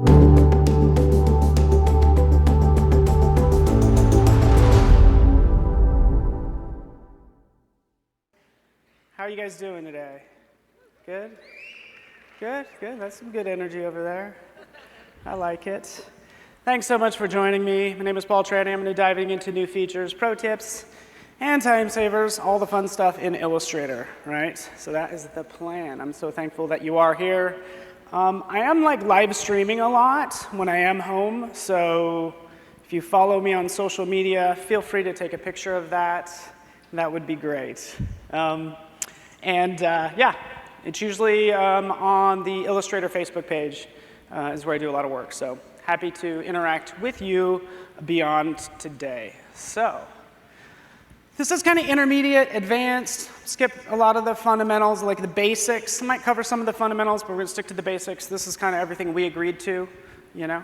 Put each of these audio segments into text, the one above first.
How are you guys doing today? Good? Good, good. That's some good energy over there. I like it. Thanks so much for joining me. My name is Trani. I'm going to be diving into new features, pro tips, and time savers, all the fun stuff in Illustrator, right? So that is the plan. I'm so thankful that you are here. I am live streaming a lot when I am home, so if you follow me on social media, feel free to take a picture of that. That would be great. Yeah, it's usually on the Illustrator Facebook page is where I do a lot of work. So happy to interact with you beyond today. So this is kind of intermediate, advanced. Skip a lot of the fundamentals, like the basics. I might cover some of the fundamentals, but we're going to stick to the basics. This is kind of everything we agreed to,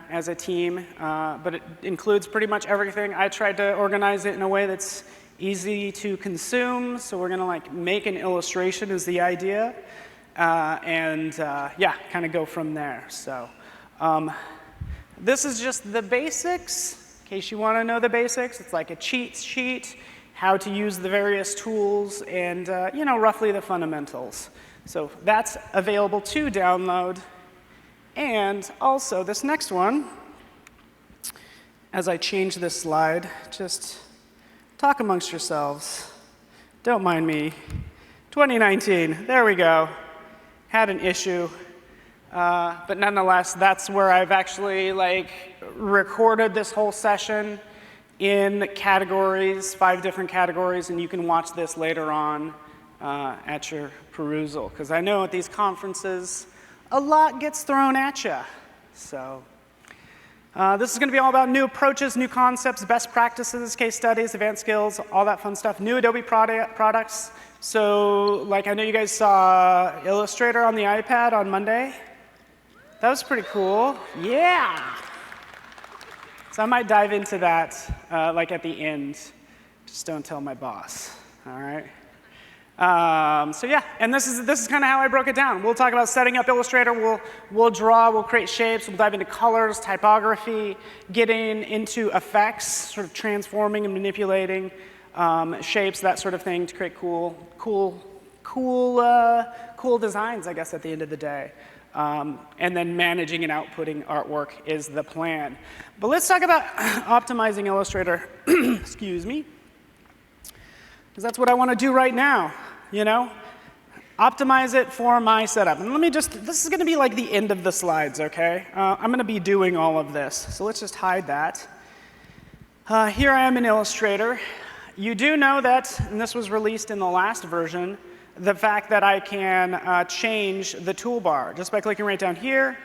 as a team. But it includes pretty much everything. I tried to organize it in a way that's easy to consume, so we're going to make an illustration is the idea, yeah, kind of go from there. So this is just the basics, in case you want to know the basics. It's like a cheat sheet, how to use the various tools, and roughly the fundamentals. So that's available to download. And also this next one, as I change this slide, just talk amongst yourselves. Don't mind me. 2019, there we go. Had an issue. But nonetheless, that's where I've actually recorded this whole session in categories, 5 different categories, and you can watch this later on at your perusal. Because I know at these conferences, a lot gets thrown at you. So this is going to be all about new approaches, new concepts, best practices, case studies, advanced skills, all that fun stuff. New Adobe products. So I know you guys saw Illustrator on the iPad on Monday. That was pretty cool. Yeah. So I might dive into that at the end. Just don't tell my boss. All right. So yeah, and this is kind of how I broke it down. We'll talk about setting up Illustrator. We'll draw. We'll create shapes. We'll dive into colors, typography, getting into effects, sort of transforming and manipulating shapes, that sort of thing, to create cool designs, I guess, at the end of the day. And then managing and outputting artwork is the plan. But let's talk about optimizing Illustrator. Excuse me. Because that's what I want to do right now, Optimize it for my setup. And this is going to be the end of the slides, okay? I'm going to be doing all of this. So let's just hide that. Here I am in Illustrator. You do know that, and this was released in the last version, the fact that I can change the toolbar. Just by clicking right down here,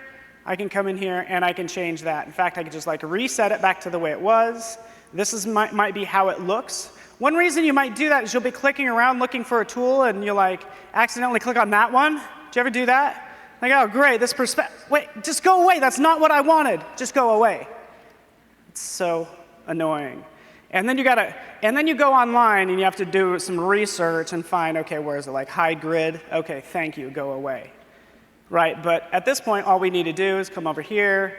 I can come in here and I can change that. In fact, I can just reset it back to the way it was. This might be how it looks. One reason you might do that is you'll be clicking around looking for a tool and you'll accidentally click on that one. Did you ever do that? Oh, great, this perspective. Wait, just go away. That's not what I wanted. Just go away. It's so annoying. And then you go online and you have to do some research and find, okay, where is it? Hide grid. Okay, thank you, go away. Right, but at this point, all we need to do is come over here.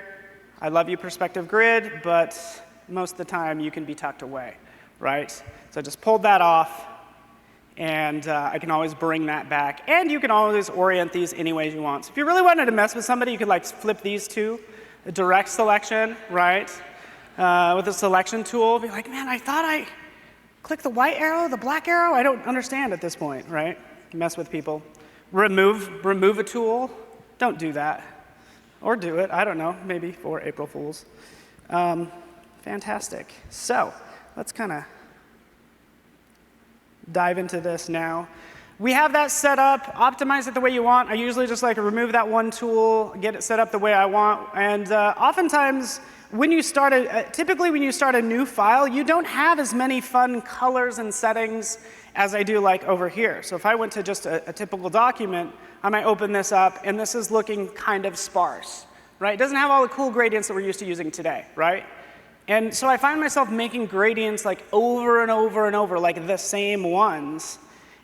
I love you, perspective grid, but most of the time you can be tucked away, right? So I just pulled that off, and I can always bring that back. And you can always orient these any way you want. So if you really wanted to mess with somebody, you could flip these two, a direct selection, right? With the selection tool, be man, I thought I clicked the white arrow, the black arrow. I don't understand at this point, right? Mess with people. Remove a tool. Don't do that. Or do it. I don't know. Maybe for April Fools. Fantastic. So let's kind of dive into this now. We have that set up. Optimize it the way you want. I usually just remove that one tool, get it set up the way I want. And oftentimes, typically when you start a new file, you don't have as many fun colors and settings as I do over here. So if I went to just a typical document, I might open this up, and this is looking kind of sparse, right? It doesn't have all the cool gradients that we're used to using today, right? And so I find myself making gradients over and over and over, the same ones.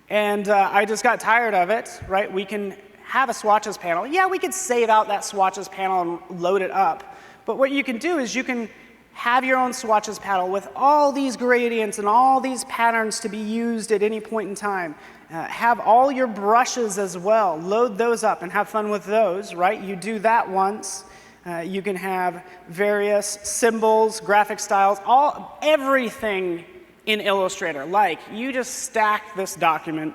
And I just got tired of it, right? We can have a swatches panel. Yeah, we could save out that swatches panel and load it up. But what you can do is you can have your own swatches panel with all these gradients and all these patterns to be used at any point in time. Have all your brushes as well. Load those up and have fun with those, right? You do that once. You can have various symbols, graphic styles, everything in Illustrator. Like, you just stack this document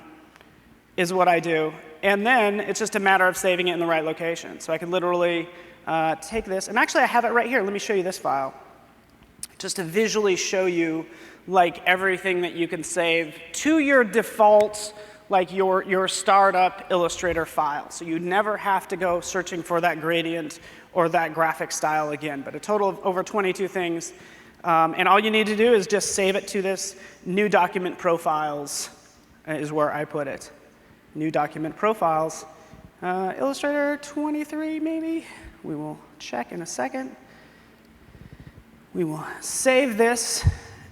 is what I do. And then it's just a matter of saving it in the right location. So I could literally take this. And actually, I have it right here. Let me show you this file, just to visually show you like everything that you can save to your default, like your startup Illustrator file. So you never have to go searching for that gradient or that graphic style again. But a total of over 22 things. And all you need to do is just save it to this new document profiles is where I put it. New document profiles. Illustrator 23, maybe? We will check in a second. We will save this,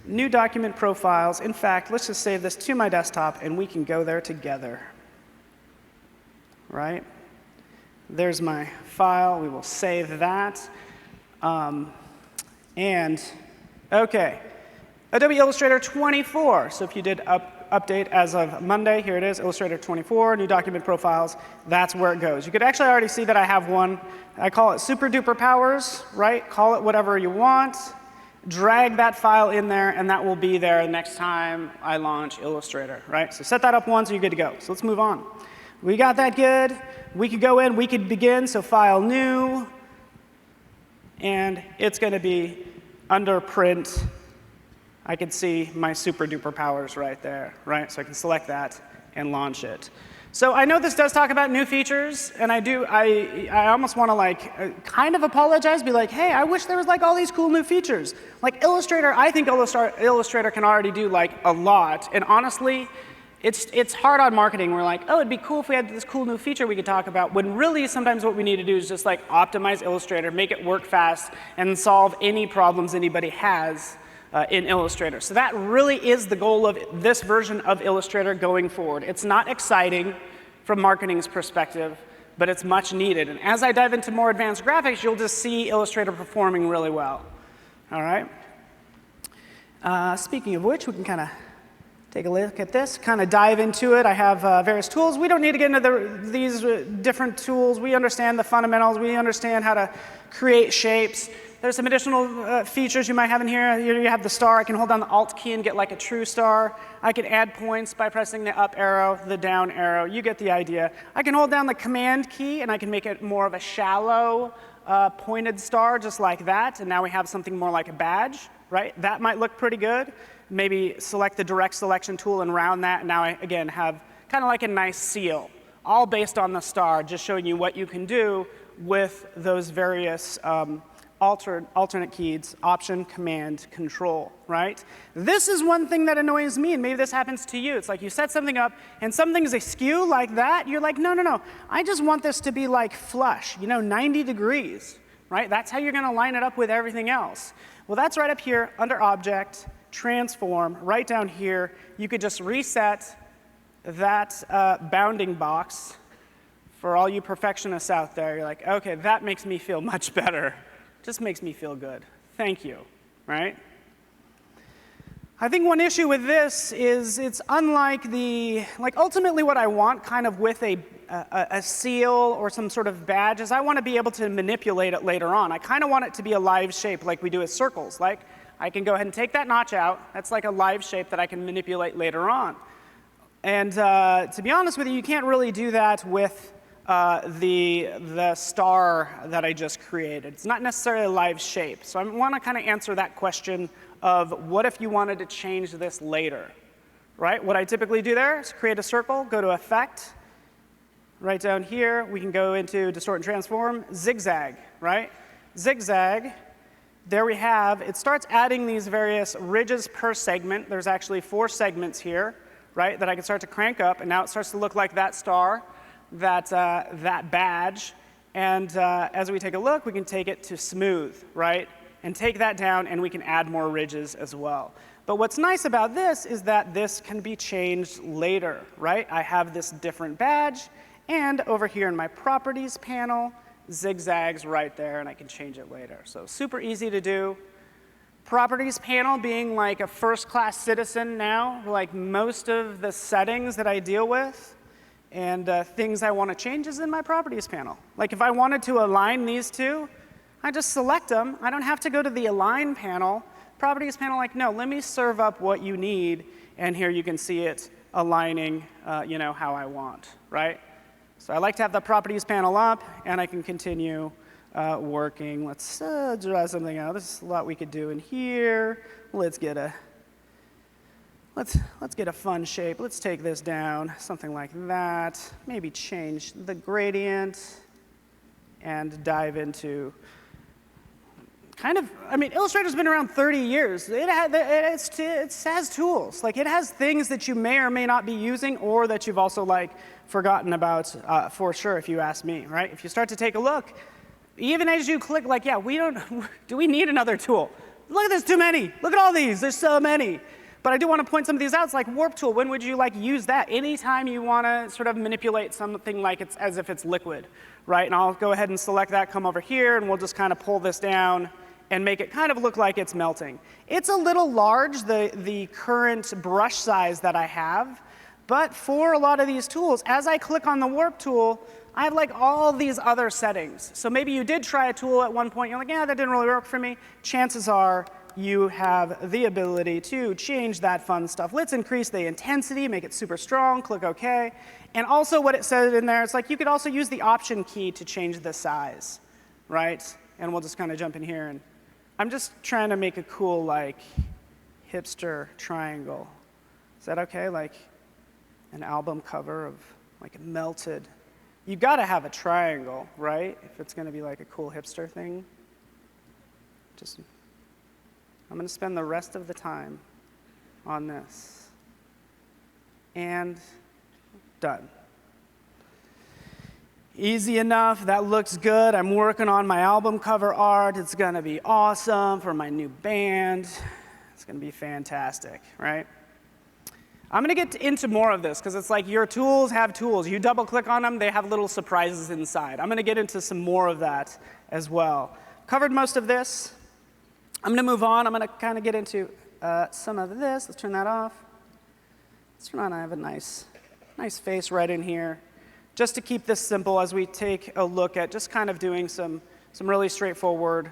new document profiles. In fact, let's just save this to my desktop, and we can go there together. Right? There's my file. We will save that. OK, Adobe Illustrator 24. So if you did update as of Monday, here it is, Illustrator 24, new document profiles. That's where it goes. You could actually already see that I have one. I call it super duper powers, right? Call it whatever you want. Drag that file in there, and that will be there next time I launch Illustrator, right? So set that up once, and you're good to go. So let's move on. We got that good. We could go in, we could begin. So file new, and it's going to be under print. I can see my super duper powers right there, right? So I can select that and launch it. So I know this does talk about new features, and I almost want to like kind of apologize, be like, hey, I wish there was like all these cool new features. Like Illustrator, I think Illustrator can already do like a lot, and honestly, it's hard on marketing. We're like, oh, it'd be cool if we had this cool new feature we could talk about, when really sometimes what we need to do is just like optimize Illustrator, make it work fast, and solve any problems anybody has in Illustrator. So that really is the goal of this version of Illustrator going forward. It's not exciting from marketing's perspective, but it's much needed. And as I dive into more advanced graphics, you'll just see Illustrator performing really well. All right? Speaking of which, we can kind of take a look at this, kind of dive into it. I have various tools. We don't need to get into these different tools. We understand the fundamentals. We understand how to create shapes. There's some additional features you might have in here. You have the star. I can hold down the Alt key and get like a true star. I can add points by pressing the up arrow, the down arrow. You get the idea. I can hold down the Command key, and I can make it more of a shallow pointed star, just like that. And now we have something more like a badge, right? That might look pretty good. Maybe select the direct selection tool and round that. And now I, again, have kind of like a nice seal, all based on the star, just showing you what you can do with those various alternate keys, Option, Command, Control, right? This is one thing that annoys me, and maybe this happens to you. It's like you set something up, and something's askew like that. You're like, no, no, no. I just want this to be like flush, 90 degrees, right? That's how you're going to line it up with everything else. Well, that's right up here under Object, Transform, right down here. You could just reset that bounding box. For all you perfectionists out there, you're like, OK, that makes me feel much better. Just makes me feel good. Thank you, right? I think one issue with this is it's unlike ultimately what I want kind of with a seal or some sort of badge is I want to be able to manipulate it later on. I kind of want it to be a live shape like we do with circles. Like I can go ahead and take that notch out. That's like a live shape that I can manipulate later on. And to be honest with you, you can't really do that with the star that I just created. It's not necessarily a live shape. So I want to kind of answer that question of what if you wanted to change this later, right? What I typically do there is create a circle, go to Effect. Right down here, we can go into Distort and Transform, Zigzag, right? Zigzag, there we have, it starts adding these various ridges per segment. There's actually 4 segments here, right, that I can start to crank up. And now it starts to look like that star. That badge, and as we take a look, we can take it to smooth, right? And take that down, and we can add more ridges as well. But what's nice about this is that this can be changed later, right? I have this different badge, And over here in my Properties panel, zigzags right there, and I can change it later. So super easy to do. Properties panel being like a first-class citizen now, like most of the settings that I deal with and things I want to change is in my Properties panel. Like if I wanted to align these two, I just select them. I don't have to go to the Align panel. Properties panel, like, no, let me serve up what you need, and here you can see it aligning how I want, right? So I like to have the Properties panel up, and I can continue working. Let's draw something out. There's a lot we could do in here. Let's get a fun shape. Let's take this down, something like that. Maybe change the gradient and dive into Illustrator's been around 30 years. It has tools. Like, it has things that you may or may not be using or that you've also, like, forgotten about for sure, if you ask me, right? If you start to take a look, even as you click, like, yeah, do we need another tool? Look at there's too many. Look at all these. There's so many. But I do want to point some of these out. It's like Warp Tool. When would you, like, use that? Anytime you want to sort of manipulate something like it's as if it's liquid, right? And I'll go ahead and select that, come over here, and we'll just kind of pull this down and make it kind of look like it's melting. It's a little large, the current brush size that I have, but for a lot of these tools, as I click on the Warp Tool, I have like all these other settings. So maybe you did try a tool at one point, you're like, yeah, that didn't really work for me. Chances are you have the ability to change that fun stuff. Let's increase the intensity, make it super strong, click OK. And also what it said in there, it's like you could also use the Option key to change the size, right? And we'll just kind of jump in here and I'm just trying to make a cool, like, hipster triangle. Is that OK? Like an album cover of, like, melted. You got to have a triangle, right? If it's going to be like a cool hipster thing. I'm going to spend the rest of the time on this. And done. Easy enough, that looks good. I'm working on my album cover art. It's going to be awesome for my new band. It's going to be fantastic, right? I'm going to get into more of this because it's like your tools have tools. You double click on them, they have little surprises inside. I'm going to get into some more of that as well. Covered most of this. I'm going to move on. I'm going to kind of get into some of this. Let's turn that off. Let's turn on. I have a nice face right in here. Just to keep this simple as we take a look at just kind of doing some really straightforward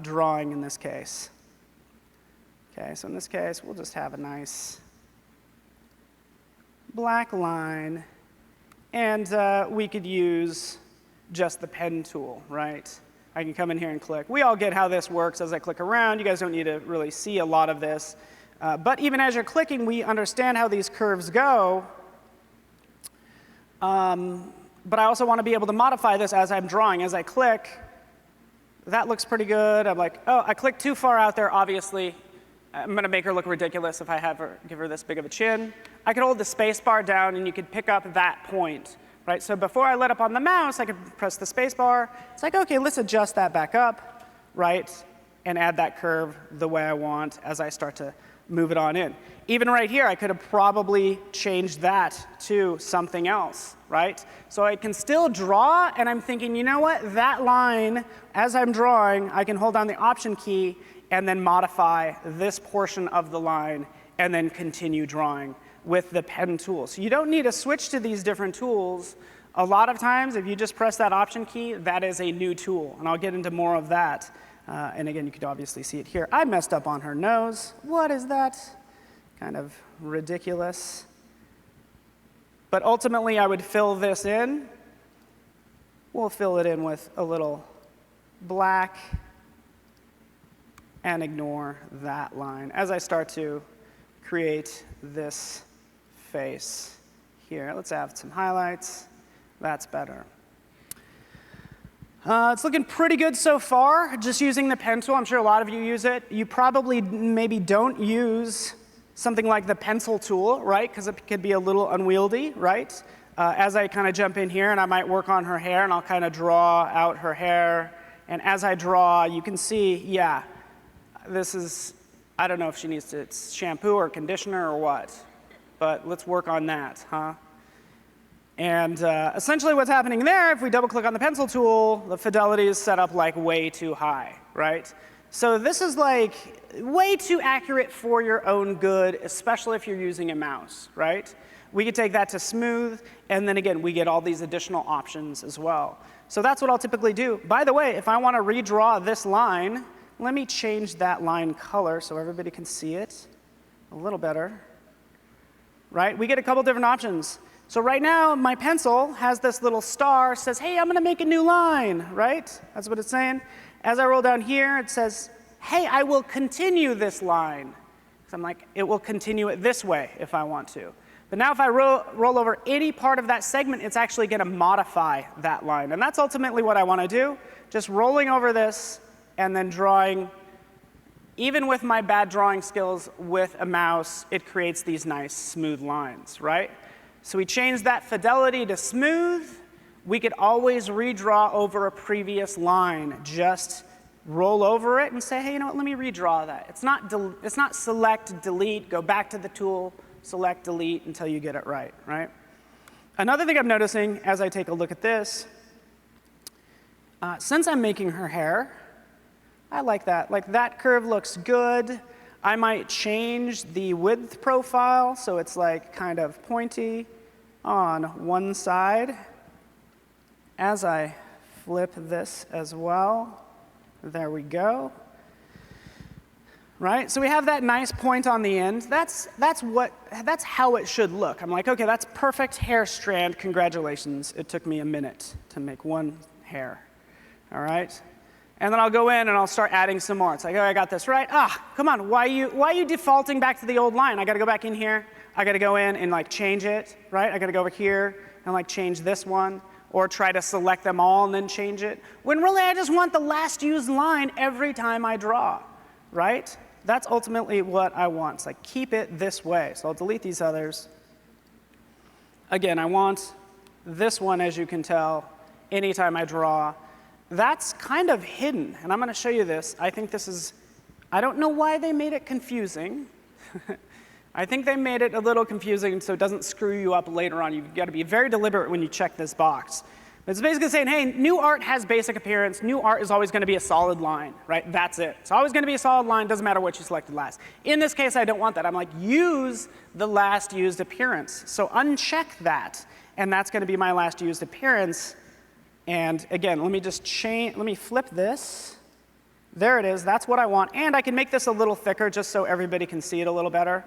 drawing in this case. Okay, so in this case, we'll just have a nice black line. And we could use just the pen tool, right? I can come in here and click. We all get how this works as I click around. You guys don't need to really see a lot of this. But even as you're clicking, we understand how these curves go. But I also want to be able to modify this as I'm drawing. As I click, that looks pretty good. I'm like, oh, I clicked too far out there, obviously. I'm going to make her look ridiculous if I give her this big of a chin. I could hold the space bar down, and you could pick up that point, right? So before I let up on the mouse, I could press the space bar. It's like, OK, let's adjust that back up, right, and add that curve the way I want as I start to move it on in. Even right here, I could have probably changed that to something else, right? So I can still draw, and I'm thinking, you know what? That line, as I'm drawing, I can hold down the Option key and then modify this portion of the line and then continue drawing with the pen tool. So you don't need to switch to these different tools. A lot of times, if you just press that Option key, that is a new tool. And I'll get into more of that. And again, you could obviously see it here. I messed up on her nose. What is that? Kind of ridiculous. But ultimately, I would fill this in. We'll fill it in with a little black and ignore that line as I start to create this face here. Let's add some highlights. That's better. It's looking pretty good so far, just using the pen tool. I'm sure a lot of you use it. You probably maybe don't use something like the pencil tool, right? Because it could be a little unwieldy, right? As I kind of jump in here, and I might work on her hair, and I'll kind of draw out her hair. And as I draw, you can see, yeah, this is, I don't know if she needs to shampoo or conditioner or what. But let's work on that, huh? And essentially what's happening there, if we double click on the pencil tool, the fidelity is set up like way too high, right? So this is like way too accurate for your own good, especially if you're using a mouse, right? We could take that to smooth, and then again, we get all these additional options as well. So that's what I'll typically do. By the way, if I want to redraw this line, let me change that line color so everybody can see it a little better, right? We get a couple different options. So right now, my pencil has this little star, says, hey, I'm going to make a new line, right? That's what it's saying. As I roll down here, it says, hey, I will continue this line. So I'm like, it will continue it this way if I want to. But now if I roll over any part of that segment, it's actually going to modify that line. And that's ultimately what I want to do, just rolling over this and then drawing. Even with my bad drawing skills with a mouse, it creates these nice smooth lines, right? So we change that fidelity to smooth. We could always redraw over a previous line. Just roll over it and say, hey, you know what, let me redraw that. It's not select, delete, go back to the tool, select, delete until you get it right, right? Another thing I'm noticing as I take a look at this, since I'm making her hair, I like that. Like that curve looks good. I might change the width profile so it's like kind of pointy on one side. As I flip this as well, there we go. Right? So we have that nice point on the end. That's how it should look. I'm like, okay, that's perfect hair strand. Congratulations. It took me a minute to make one hair. All right? And then I'll go in and I'll start adding some more. It's like, oh, I got this right. Come on, why are you defaulting back to the old line? I got to go back in here. I got to go in and like change it, right? I got to go over here and like change this one, or try to select them all and then change it. When really I just want the last used line every time I draw, right? That's ultimately what I want. It's like keep it this way. So I'll delete these others. Again, I want this one, as you can tell, anytime I draw. That's kind of hidden, and I'm going to show you this. I think this is, I don't know why they made it confusing. I think they made it a little confusing so it doesn't screw you up later on. You've got to be very deliberate when you check this box. It's basically saying, hey, new art has basic appearance. New art is always going to be a solid line, right? That's it. It's always going to be a solid line. Doesn't matter what you selected last. In this case, I don't want that. I'm like, use the last used appearance. So uncheck that, and that's going to be my last used appearance. And again, let me just change, let me flip this. There it is, that's what I want. And I can make this a little thicker just so everybody can see it a little better.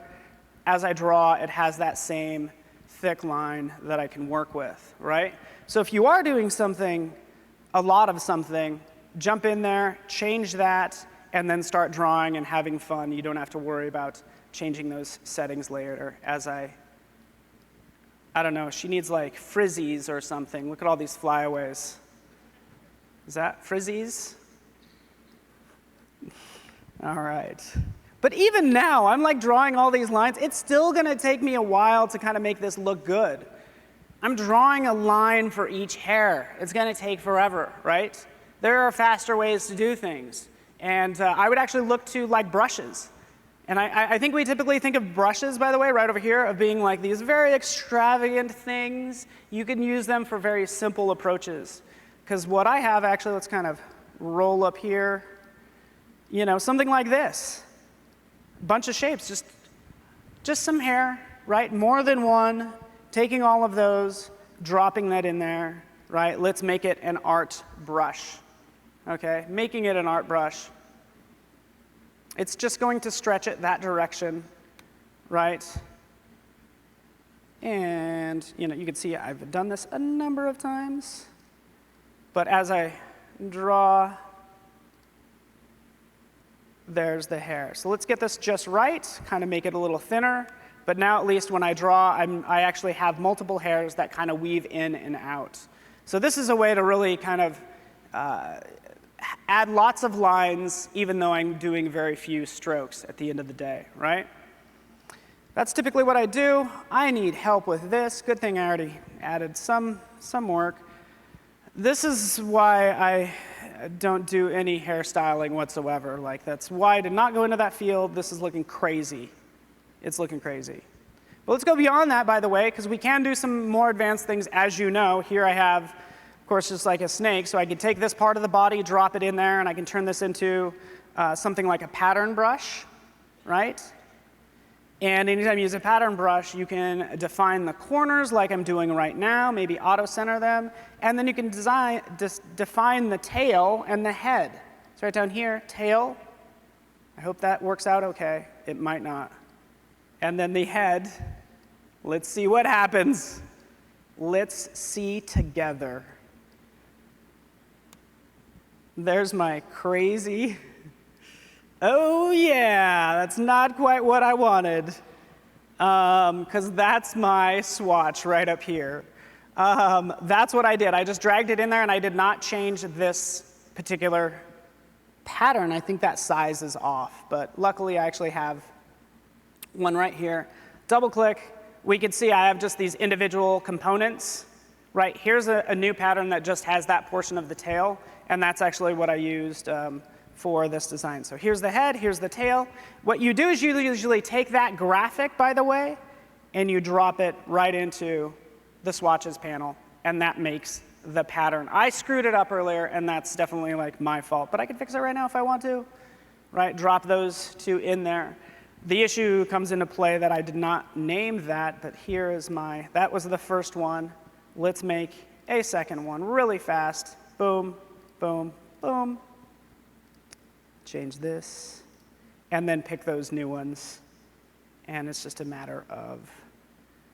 As I draw, it has that same thick line that I can work with, right? So if you are doing something, a lot of something, jump in there, change that, and then start drawing and having fun. You don't have to worry about changing those settings later. As I don't know, she needs like frizzies or something. Look at all these flyaways. Is that frizzies? All right. But even now, I'm like drawing all these lines. It's still going to take me a while to kind of make this look good. I'm drawing a line for each hair. It's going to take forever, right? There are faster ways to do things. And I would actually look to like brushes. And I think we typically think of brushes, by the way, right over here, of being like these very extravagant things. You can use them for very simple approaches. Because what I have, actually, let's kind of roll up here. You know, something like this. Bunch of shapes, just some hair, right? More than one, taking all of those, dropping that in there, right? Let's make it an art brush, okay? Making it an art brush. It's just going to stretch it that direction, right? And you know, you can see I've done this a number of times. But as I draw, there's the hair. So let's get this just right, kind of make it a little thinner. But now at least when I draw, I actually have multiple hairs that kind of weave in and out. So this is a way to really kind of add lots of lines, even though I'm doing very few strokes at the end of the day, right? That's typically what I do. I need help with this. Good thing I already added some work. This is why I don't do any hairstyling whatsoever. Like, that's why I did not go into that field. This is looking crazy. It's looking crazy. But let's go beyond that, by the way, because we can do some more advanced things, as you know. Here I have, of course, just like a snake. So I could take this part of the body, drop it in there, and I can turn this into something like a pattern brush, right? And anytime you use a pattern brush, you can define the corners like I'm doing right now, maybe auto-center them, and then you can define the tail and the head. So right down here, tail. I hope that works out okay. It might not. And then the head. Let's see what happens. Let's see together. There's my crazy. Oh yeah, that's not quite what I wanted, because that's my swatch right up here. That's what I did. I just dragged it in there, and I did not change this particular pattern. I think that size is off, but luckily I actually have one right here. Double click. We can see I have just these individual components. Right, here's a new pattern that just has that portion of the tail, and that's actually what I used for this design. So here's the head, here's the tail. What you do is you usually take that graphic, by the way, and you drop it right into the swatches panel, and that makes the pattern. I screwed it up earlier, and that's definitely like my fault, but I can fix it right now if I want to. Right, drop those two in there. The issue comes into play that I did not name that, but here is that was the first one. Let's make a second one really fast. Boom, boom, boom. Change this, and then pick those new ones. And it's just a matter of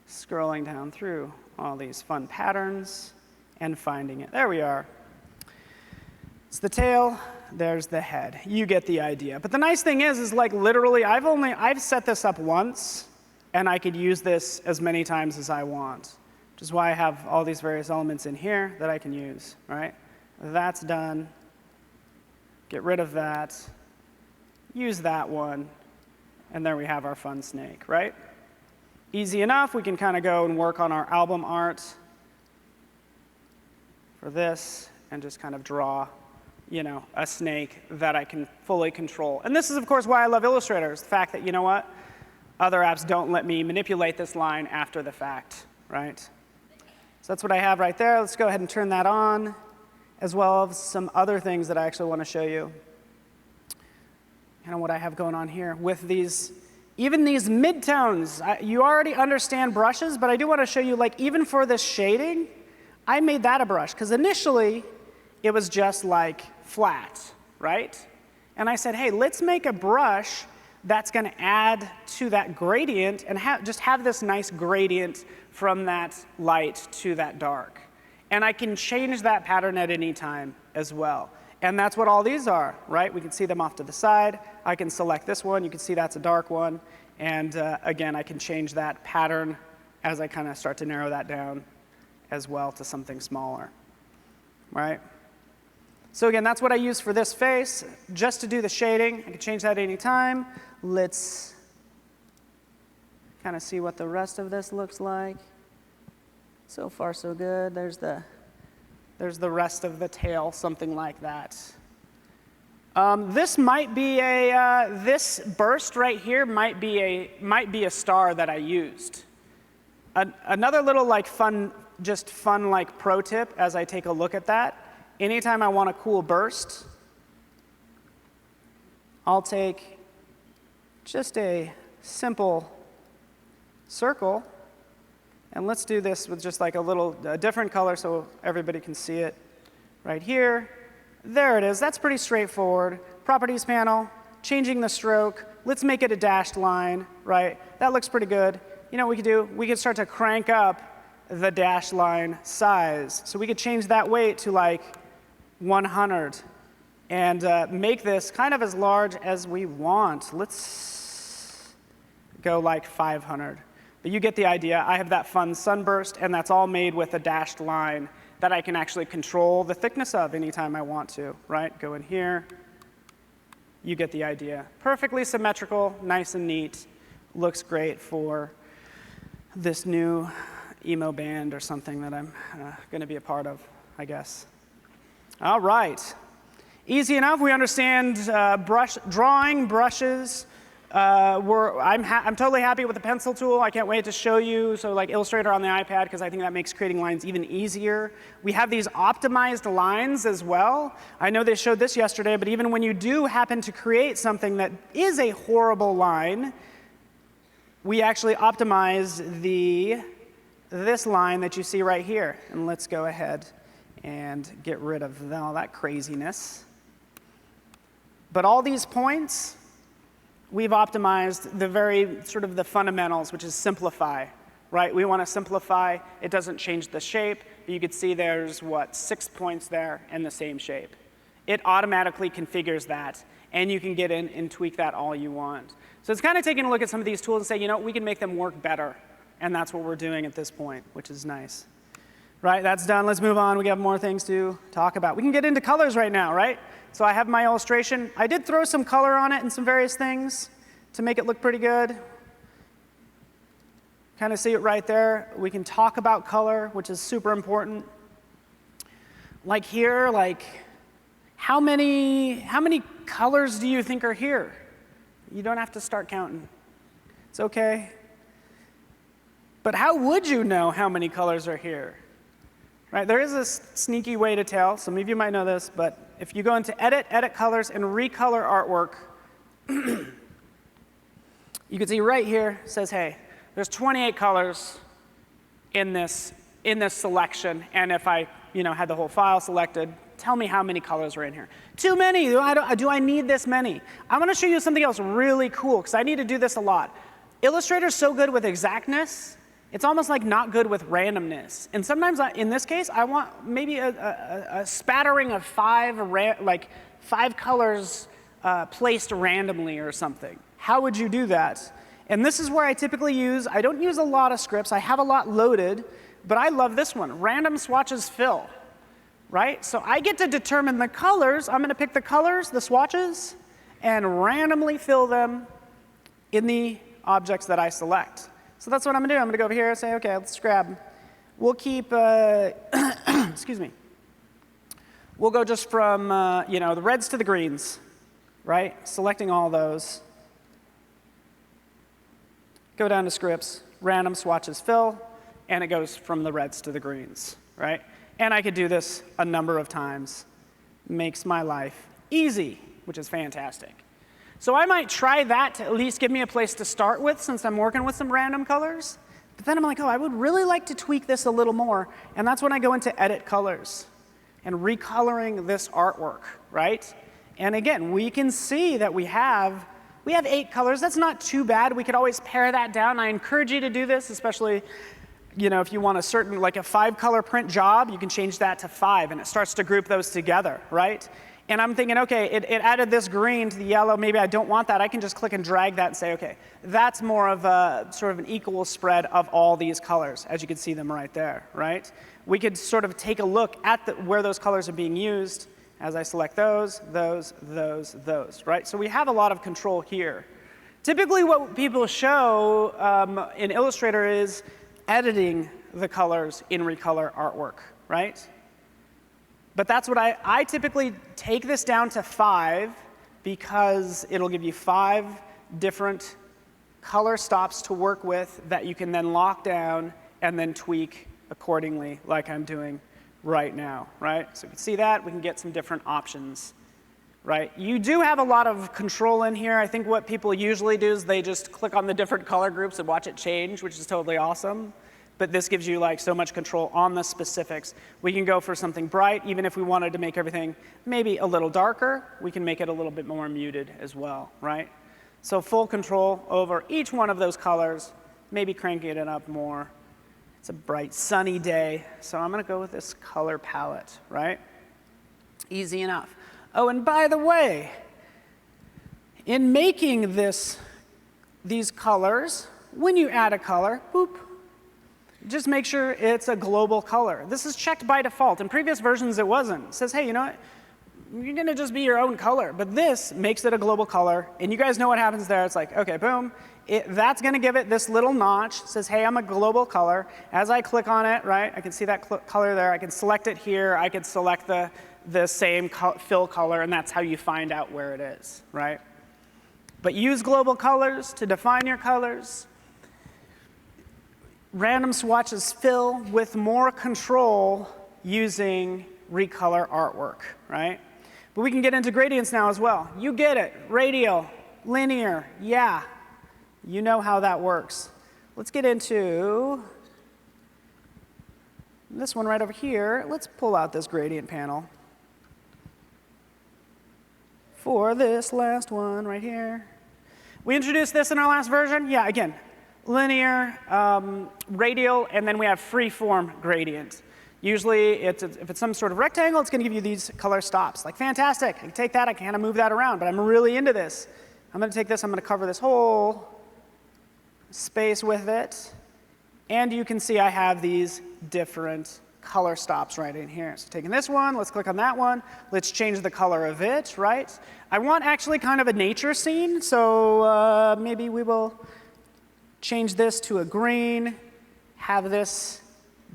scrolling down through all these fun patterns and finding it. There we are. It's the tail, there's the head. You get the idea. But the nice thing is like literally, I've set this up once, and I could use this as many times as I want, which is why I have all these various elements in here that I can use, right? That's done. Get rid of that, use that one, and there we have our fun snake, right? Easy enough. We can kind of go and work on our album art for this and just kind of draw, you know, a snake that I can fully control. And this is, of course, why I love Illustrator, is the fact that, you know what? Other apps don't let me manipulate this line after the fact, right? So that's what I have right there. Let's go ahead and turn that on, as well as some other things that I actually want to show you. Kind of what I have going on here with these, even these midtones. You already understand brushes, but I do want to show you, like, even for this shading, I made that a brush, because initially it was just like flat, right? And I said, hey, let's make a brush that's going to add to that gradient and just have this nice gradient from that light to that dark. And I can change that pattern at any time as well. And that's what all these are, right? We can see them off to the side. I can select this one. You can see that's a dark one. And again, I can change that pattern as I kind of start to narrow that down as well to something smaller, right? So again, that's what I use for this face, just to do the shading. I can change that at any time. Let's kind of see what the rest of this looks like. So far, so good. There's the rest of the tail, something like that. This might be this burst right here might be a star that I used. Another little like fun like pro tip as I take a look at that. Anytime I want a cool burst, I'll take just a simple circle. And let's do this with just like a different color so everybody can see it right here. There it is. That's pretty straightforward. Properties panel, changing the stroke. Let's make it a dashed line, right? That looks pretty good. You know what we could do? We could start to crank up the dashed line size. So we could change that weight to like 100 and make this kind of as large as we want. Let's go like 500. But you get the idea. I have that fun sunburst, and that's all made with a dashed line that I can actually control the thickness of anytime I want to, right? Go in here. You get the idea. Perfectly symmetrical, nice and neat. Looks great for this new emo band or something that I'm going to be a part of, I guess. All right. Easy enough. We understand drawing, brushes. I'm totally happy with the pencil tool. I can't wait to show you. So like Illustrator on the iPad, because I think that makes creating lines even easier. We have these optimized lines as well. I know they showed this yesterday, but even when you do happen to create something that is a horrible line, we actually optimize this line that you see right here. And let's go ahead and get rid of all that craziness. But all these points, we've optimized the very sort of the fundamentals, which is simplify, right? We want to simplify. It doesn't change the shape. You can see there's, 6 points there in the same shape. It automatically configures that, and you can get in and tweak that all you want. So it's kind of taking a look at some of these tools and say, we can make them work better, and that's what we're doing at this point, which is nice. Right, that's done. Let's move on. We have more things to talk about. We can get into colors right now, right? So I have my illustration. I did throw some color on it and some various things to make it look pretty good. Kind of see it right there. We can talk about color, which is super important. Like here, how many colors do you think are here? You don't have to start counting. It's okay. But how would you know how many colors are here? Right, there is a sneaky way to tell. Some of you might know this, but if you go into Edit, Edit Colors, and Recolor Artwork, you can see right here, it says, hey, there's 28 colors in this selection, and if I had the whole file selected, tell me how many colors are in here. Too many. Do I need this many? I want to show you something else really cool, because I need to do this a lot. Illustrator's so good with exactness. It's almost like not good with randomness. And sometimes, in this case, I want maybe a spattering of five colors placed randomly or something. How would you do that? And this is where I typically I don't use a lot of scripts. I have a lot loaded, but I love this one, random swatches fill. Right? So I get to determine the colors. I'm going to pick the colors, the swatches, and randomly fill them in the objects that I select. So that's what I'm going to do. I'm going to go over here and say, OK, let's grab. We'll keep, excuse me. We'll go just from the reds to the greens, right? Selecting all those. Go down to scripts, random swatches fill, and it goes from the reds to the greens, right? And I could do this a number of times. Makes my life easy, which is fantastic. So I might try that to at least give me a place to start with, since I'm working with some random colors. But then I'm like, oh, I would really like to tweak this a little more. And that's when I go into Edit Colors and recoloring this artwork, right? And again, we can see that we have 8 colors. That's not too bad. We could always pare that down. I encourage you to do this, especially if you want a 5-color print job, you can change that to 5, and it starts to group those together, right? And I'm thinking, OK, it added this green to the yellow. Maybe I don't want that. I can just click and drag that and say, OK, that's more of a sort of an equal spread of all these colors, as you can see them right there, right? We could sort of take a look at where those colors are being used as I select those, right? So we have a lot of control here. Typically, what people show in Illustrator is editing the colors in Recolor Artwork, right? But that's what I typically take this down to 5, because it'll give you 5 different color stops to work with that you can then lock down and then tweak accordingly, like I'm doing right now, right? So you can see that. We can get some different options, right? You do have a lot of control in here. I think what people usually do is they just click on the different color groups and watch it change, which is totally awesome. But this gives you so much control on the specifics. We can go for something bright. Even if we wanted to make everything maybe a little darker, we can make it a little bit more muted as well, right? So full control over each one of those colors, maybe cranking it up more. It's a bright, sunny day, so I'm going to go with this color palette, right? Easy enough. Oh, and by the way, in making these colors, when you add a color, boop, just make sure it's a global color. This is checked by default. In previous versions, it wasn't. It says, hey, you know what? You're going to just be your own color. But this makes it a global color. And you guys know what happens there. It's like, OK, boom. That's going to give it this little notch. It says, hey, I'm a global color. As I click on it, right, I can see that color there. I can select it here. I can select the same fill color. And that's how you find out where it is, right? But use global colors to define your colors. Random swatches fill with more control using recolor artwork, right? But we can get into gradients now as well. You get it. Radial, linear, yeah. You know how that works. Let's get into this one right over here. Let's pull out this gradient panel for this last one right here. We introduced this in our last version. Yeah, again, linear, radial, and then we have freeform gradient. Usually, if it's some sort of rectangle, it's going to give you these color stops. Like, fantastic. I can take that. I can kind of move that around, but I'm really into this. I'm going to take this. I'm going to cover this whole space with it. And you can see I have these different color stops right in here. So taking this one, let's click on that one. Let's change the color of it, right? I want actually kind of a nature scene, so maybe we will change this to a green, have this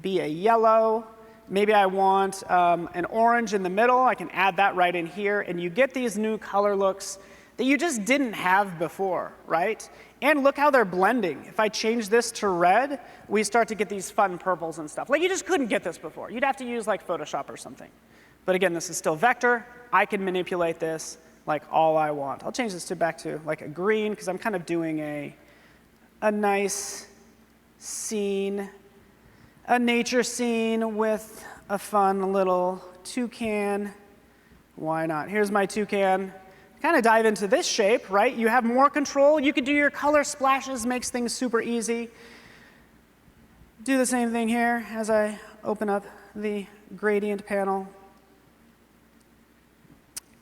be a yellow. Maybe I want an orange in the middle. I can add that right in here, and you get these new color looks that you just didn't have before, right? And look how they're blending. If I change this to red, we start to get these fun purples and stuff. Like, you just couldn't get this before. You'd have to use like Photoshop or something. But again, this is still vector. I can manipulate this like all I want. I'll change this back to like a green, because I'm kind of doing a nice scene, a nature scene with a fun little toucan. Why not? Here's my toucan. Kind of dive into this shape, right? You have more control. You can do your color splashes, makes things super easy. Do the same thing here as I open up the gradient panel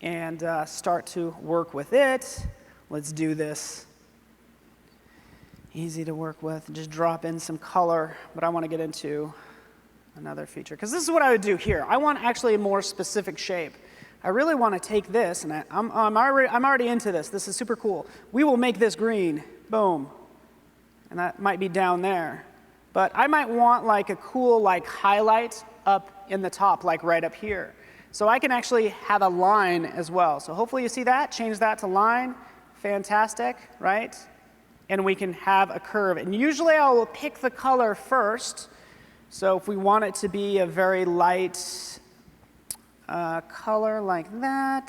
and start to work with it. Let's do this. Easy to work with. Just drop in some color, but I want to get into another feature, because this is what I would do here. I want actually a more specific shape. I really want to take this, and I'm already into this. This is super cool. We will make this green. Boom. And that might be down there. But I might want like a cool like highlight up in the top, like right up here. So I can actually have a line as well. So hopefully you see that. Change that to line. Fantastic, right? And we can have a curve. And usually I will pick the color first. So if we want it to be a very light color like that,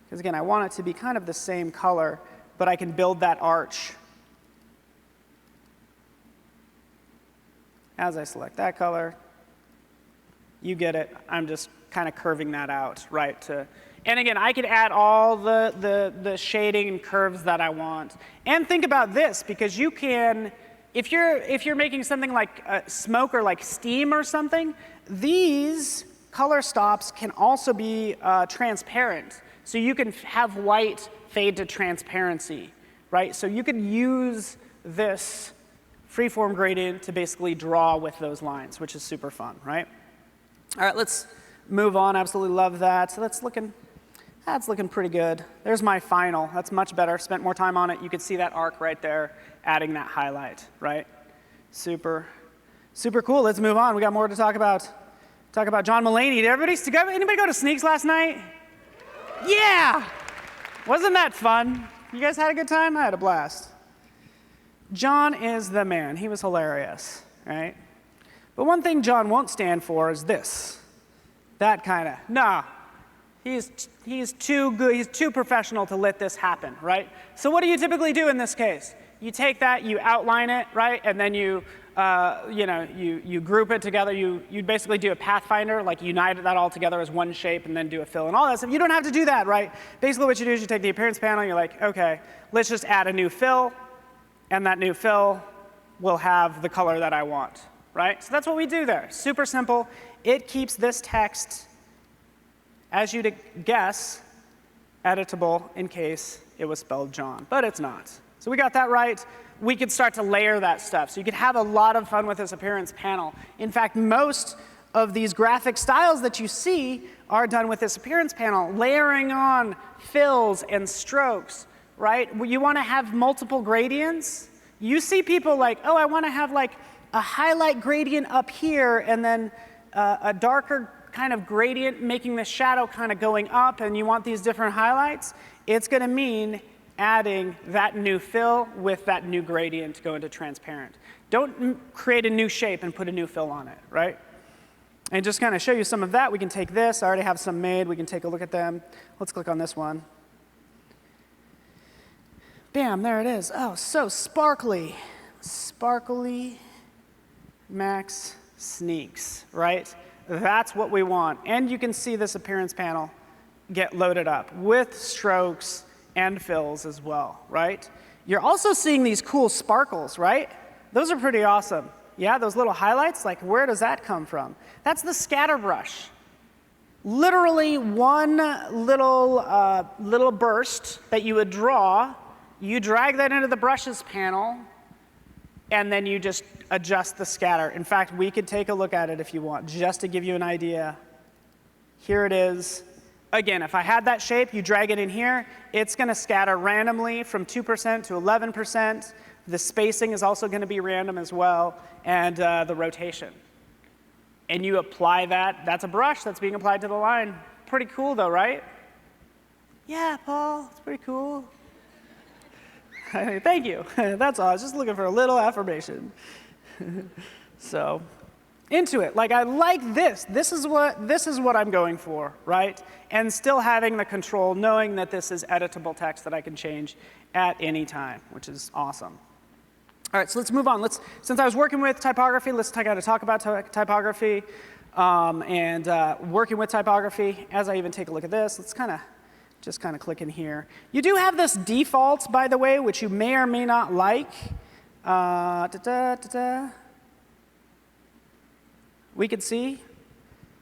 because again, I want it to be kind of the same color, but I can build that arch as I select that color. You get it. I'm just kind of curving that out, right? And again, I could add all the shading and curves that I want. And think about this, because you can, if you're making something like smoke or like steam or something, these color stops can also be transparent. So you can have white fade to transparency, right? So you can use this freeform gradient to basically draw with those lines, which is super fun, right? All right, let's move on. Absolutely love that. So that's looking pretty good. There's my final. That's much better. Spent more time on it. You could see that arc right there, adding that highlight, right? Super, super cool. Let's move on. We got more to talk about. Talk about John Mulaney. Did anybody go to Sneaks last night? Yeah! Wasn't that fun? You guys had a good time? I had a blast. John is the man. He was hilarious, right? But one thing John won't stand for is this. That kind of, nah. He's too good, he's too professional to let this happen, right? So what do you typically do in this case? You take that, you outline it, right? And then you group it together. You basically do a pathfinder, like unite that all together as one shape and then do a fill and all that stuff. You don't have to do that, right? Basically what you do is you take the appearance panel, you're like, okay, let's just add a new fill, and that new fill will have the color that I want, right? So that's what we do there. Super simple. It keeps this text, as you'd guess, editable in case it was spelled John, but it's not. So we got that right. We could start to layer that stuff. So you could have a lot of fun with this appearance panel. In fact, most of these graphic styles that you see are done with this appearance panel, layering on fills and strokes, right? You want to have multiple gradients. You see people like, oh, I want to have like a highlight gradient up here and then a darker kind of gradient making the shadow kind of going up, and you want these different highlights. It's going to mean adding that new fill with that new gradient to go into transparent. Don't create a new shape and put a new fill on it, right? And just kind of show you some of that, we can take this. I already have some made. We can take a look at them. Let's click on this one. Bam, there it is. Oh, so sparkly. Sparkly Max Sneaks, right? That's what we want. And you can see this appearance panel get loaded up with strokes and fills as well, right? You're also seeing these cool sparkles, right? Those are pretty awesome. Yeah, those little highlights, like where does that come from? That's the scatter brush. Literally one little burst that you would draw, you drag that into the brushes panel, and then you just adjust the scatter. In fact, we could take a look at it if you want, just to give you an idea. Here it is. Again, if I had that shape, you drag it in here, it's going to scatter randomly from 2% to 11%. The spacing is also going to be random as well, and the rotation. And you apply that. That's a brush that's being applied to the line. Pretty cool, though, right? Yeah, Paul, it's pretty cool. Thank you. That's all. I was just looking for a little affirmation. So, into it. Like, I like this. This is what I'm going for, right? And still having the control, knowing that this is editable text that I can change at any time, which is awesome. All right, so let's move on. Since I was working with typography, let's kind of talk about typography and working with typography. As I even take a look at this, let's just kind of click in here. You do have this default, by the way, which you may or may not like. We could see,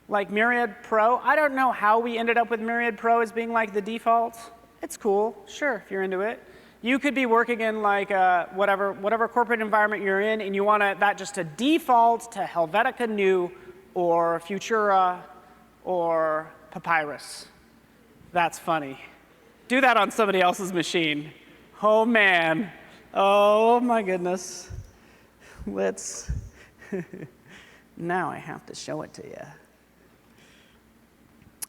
like Myriad Pro. I don't know how we ended up with Myriad Pro as being like the default. It's cool, sure, if you're into it. You could be working in like whatever corporate environment you're in, and you want that just to default to Helvetica New or Futura or Papyrus. That's funny. Do that on somebody else's machine. Oh, man. Oh, my goodness. Let's... Now I have to show it to you.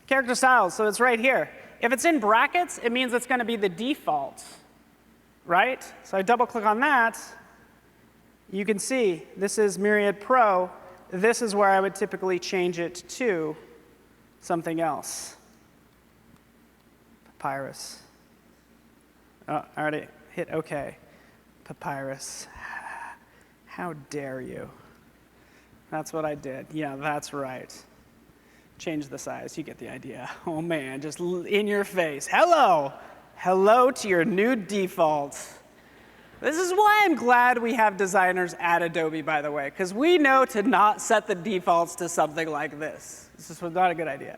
Character styles, so it's right here. If it's in brackets, it means it's going to be the default, right? So I double-click on that. You can see this is Myriad Pro. This is where I would typically change it to something else. Papyrus. Oh, I already hit OK. Papyrus. How dare you? That's what I did. Yeah, that's right. Change the size. You get the idea. Oh, man, just in your face. Hello. Hello to your new default. This is why I'm glad we have designers at Adobe, by the way, because we know to not set the defaults to something like this. This is not a good idea.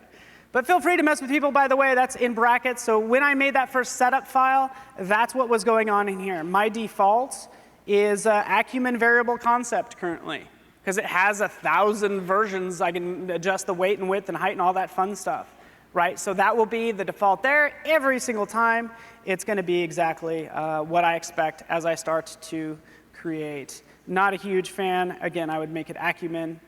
But feel free to mess with people, by the way. That's in brackets. So when I made that first setup file, that's what was going on in here. My default is Acumen variable concept currently, because it has 1,000 versions. I can adjust the weight and width and height and all that fun stuff, right? So that will be the default there. Every single time, it's going to be exactly what I expect as I start to create. Not a huge fan. Again, I would make it Acumen.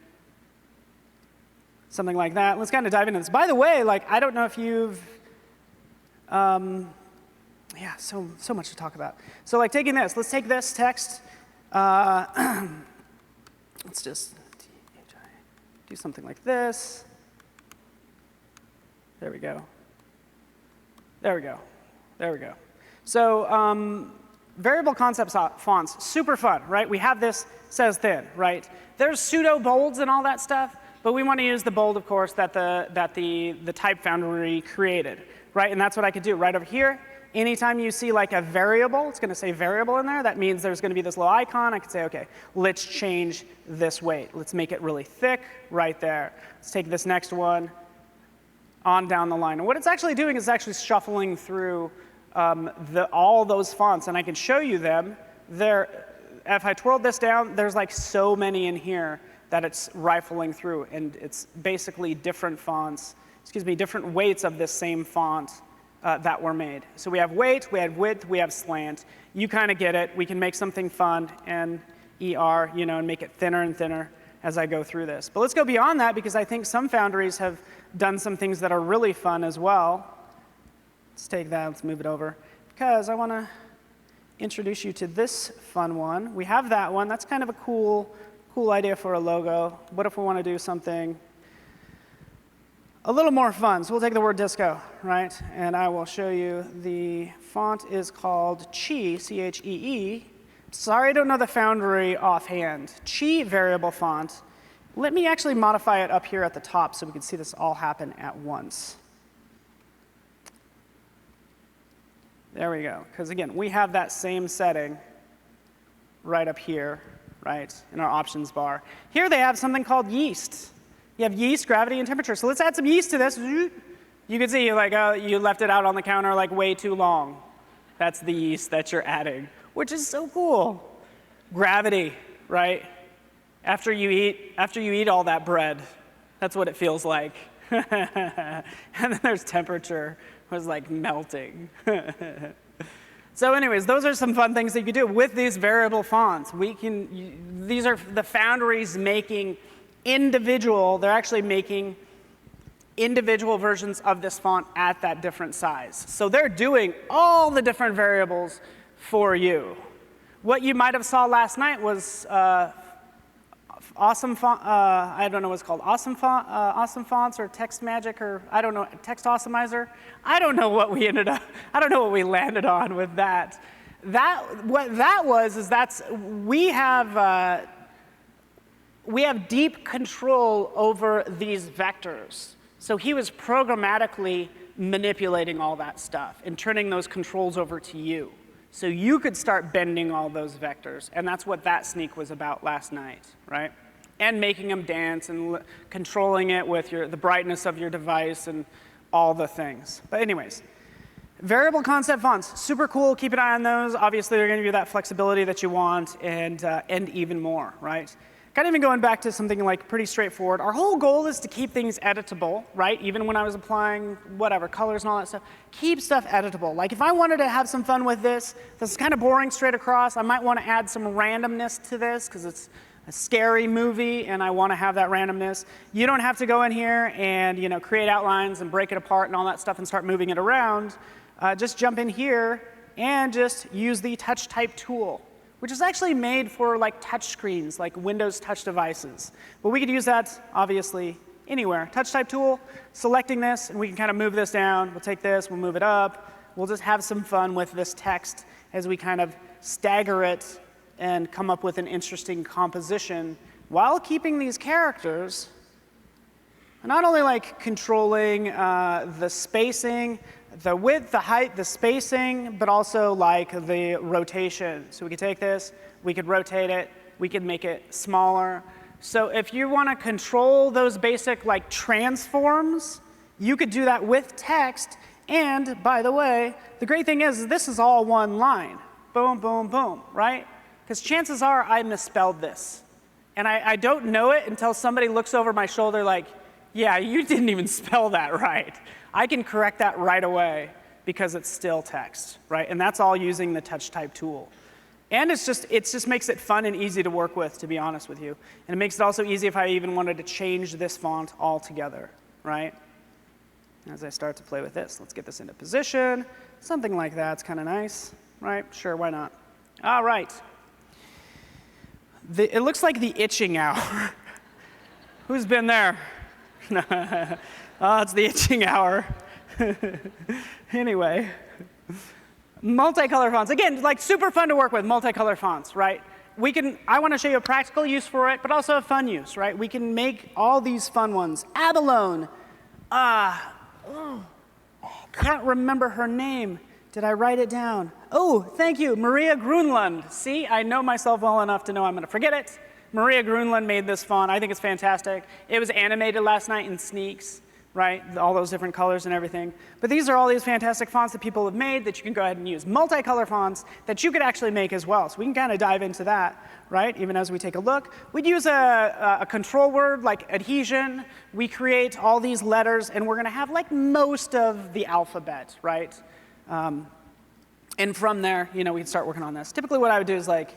Something like that. Let's kind of dive into this. By the way, like, I don't know if you've, yeah, so much to talk about. So like taking this, let's take this text. Let's just do something like this. There we go. There we go. There we go. So variable concept fonts, super fun, right? We have this says thin, right? There's pseudo bolds and all that stuff. But we want to use the bold, of course, that the Type Foundry created, right? And that's what I could do right over here. Anytime you see like a variable, it's going to say variable in there. That means there's going to be this little icon. I could say, OK, let's change this weight. Let's make it really thick right there. Let's take this next one on down the line. And what it's actually doing is actually shuffling through all those fonts. And I can show you them. If I twirled this down, there's like so many in here that it's rifling through, and it's basically different fonts, different weights of this same font that were made. So we have weight, we have width, we have slant. You kind of get it. We can make something fun and ER, and make it thinner and thinner as I go through this. But let's go beyond that, because I think some foundries have done some things that are really fun as well. Let's take that, let's move it over. because I want to introduce you to this fun one. We have that one. That's kind of a cool idea for a logo. What if we want to do something a little more fun? So we'll take the word disco, right? And I will show you. The font is called Chi, C-H-E-E. Sorry, I don't know the Foundry offhand. Chi variable font. Let me actually modify it up here at the top so we can see this all happen at once. There we go. Because again, we have that same setting right up here, right, in our options bar. Here they have something called yeast. You have yeast, gravity, and temperature. So let's add some yeast to this. You can see, like, you left it out on the counter like way too long. That's the yeast that you're adding, which is so cool. Gravity, right? After you eat all that bread, that's what it feels like. And then there's temperature, it was like melting. So anyways, those are some fun things that you can do with these variable fonts. These are the Foundries making they're actually making individual versions of this font at that different size. So they're doing all the different variables for you. What you might have saw last night was awesome font, I don't know what it's called, awesome fonts or text magic, or I don't know, text awesomizer. I don't know what we landed on with that. We have deep control over these vectors. So he was programmatically manipulating all that stuff and turning those controls over to you. So you could start bending all those vectors. And that's what that sneak was about last night, right? And making them dance and controlling it with the brightness of your device and all the things. But anyways, variable concept fonts, super cool. Keep an eye on those. Obviously, they're going to give you that flexibility that you want and even more, right? Kind of even going back to something like pretty straightforward. Our whole goal is to keep things editable, right? Even when I was applying whatever, colors and all that stuff, keep stuff editable. Like if I wanted to have some fun with this is kind of boring straight across, I might want to add some randomness to this because it's a scary movie and I want to have that randomness. You don't have to go in here and create outlines and break it apart and all that stuff and start moving it around. Just jump in here and just use the touch type tool, which is actually made for like touch screens, like Windows touch devices. But we could use that, obviously, anywhere. Touch type tool, selecting this, and we can kind of move this down. We'll take this, we'll move it up. We'll just have some fun with this text as we kind of stagger it and come up with an interesting composition while keeping these characters, not only like controlling the spacing, the width, the height, the spacing, but also like the rotation. So we could take this, we could rotate it, we could make it smaller. So if you want to control those basic like transforms, you could do that with text. And by the way, the great thing is this is all one line. Boom, boom, boom, right? Because chances are I misspelled this. And I don't know it until somebody looks over my shoulder like, yeah, you didn't even spell that right. I can correct that right away because it's still text, right? And that's all using the touch type tool. And it just makes it fun and easy to work with, to be honest with you. And it makes it also easy if I even wanted to change this font altogether, right? As I start to play with this, let's get this into position. Something like that's kind of nice, right? Sure, why not? All right. It looks like the itching hour. Who's been there? Oh, it's the itching hour. Anyway, multicolor fonts. Again, like super fun to work with, multicolor fonts, right? I want to show you a practical use for it, but also a fun use, right? We can make all these fun ones. Abalone. Can't remember her name. Did I write it down? Oh, thank you, Maria Grunlund. See, I know myself well enough to know I'm going to forget it. Maria Grunlund made this font. I think it's fantastic. It was animated last night in Sneaks, right? All those different colors and everything. But these are all these fantastic fonts that people have made that you can go ahead and use. Multicolor fonts that you could actually make as well. So we can kind of dive into that, right? Even as we take a look. We'd use a control word like adhesion. We create all these letters, and we're going to have like most of the alphabet, right? And from there, we can start working on this. Typically what I would do is like,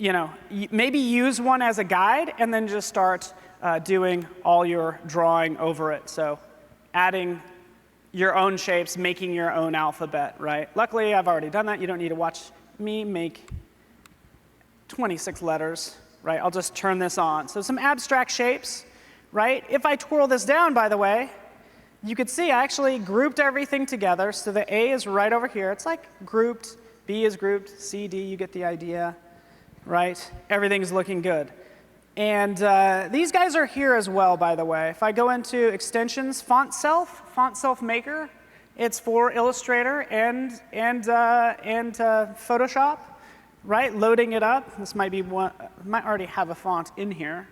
maybe use one as a guide and then just start doing all your drawing over it. So adding your own shapes, making your own alphabet, right? Luckily, I've already done that. You don't need to watch me make 26 letters, right? I'll just turn this on. So some abstract shapes, right? If I twirl this down, by the way, you could see I actually grouped everything together. So the A is right over here. It's like grouped. B is grouped. C, D, you get the idea, right? Everything's looking good. And these guys are here as well, by the way. If I go into extensions, Font Self Maker, it's for Illustrator and Photoshop, right? Loading it up. This might be one. Might already have a font in here,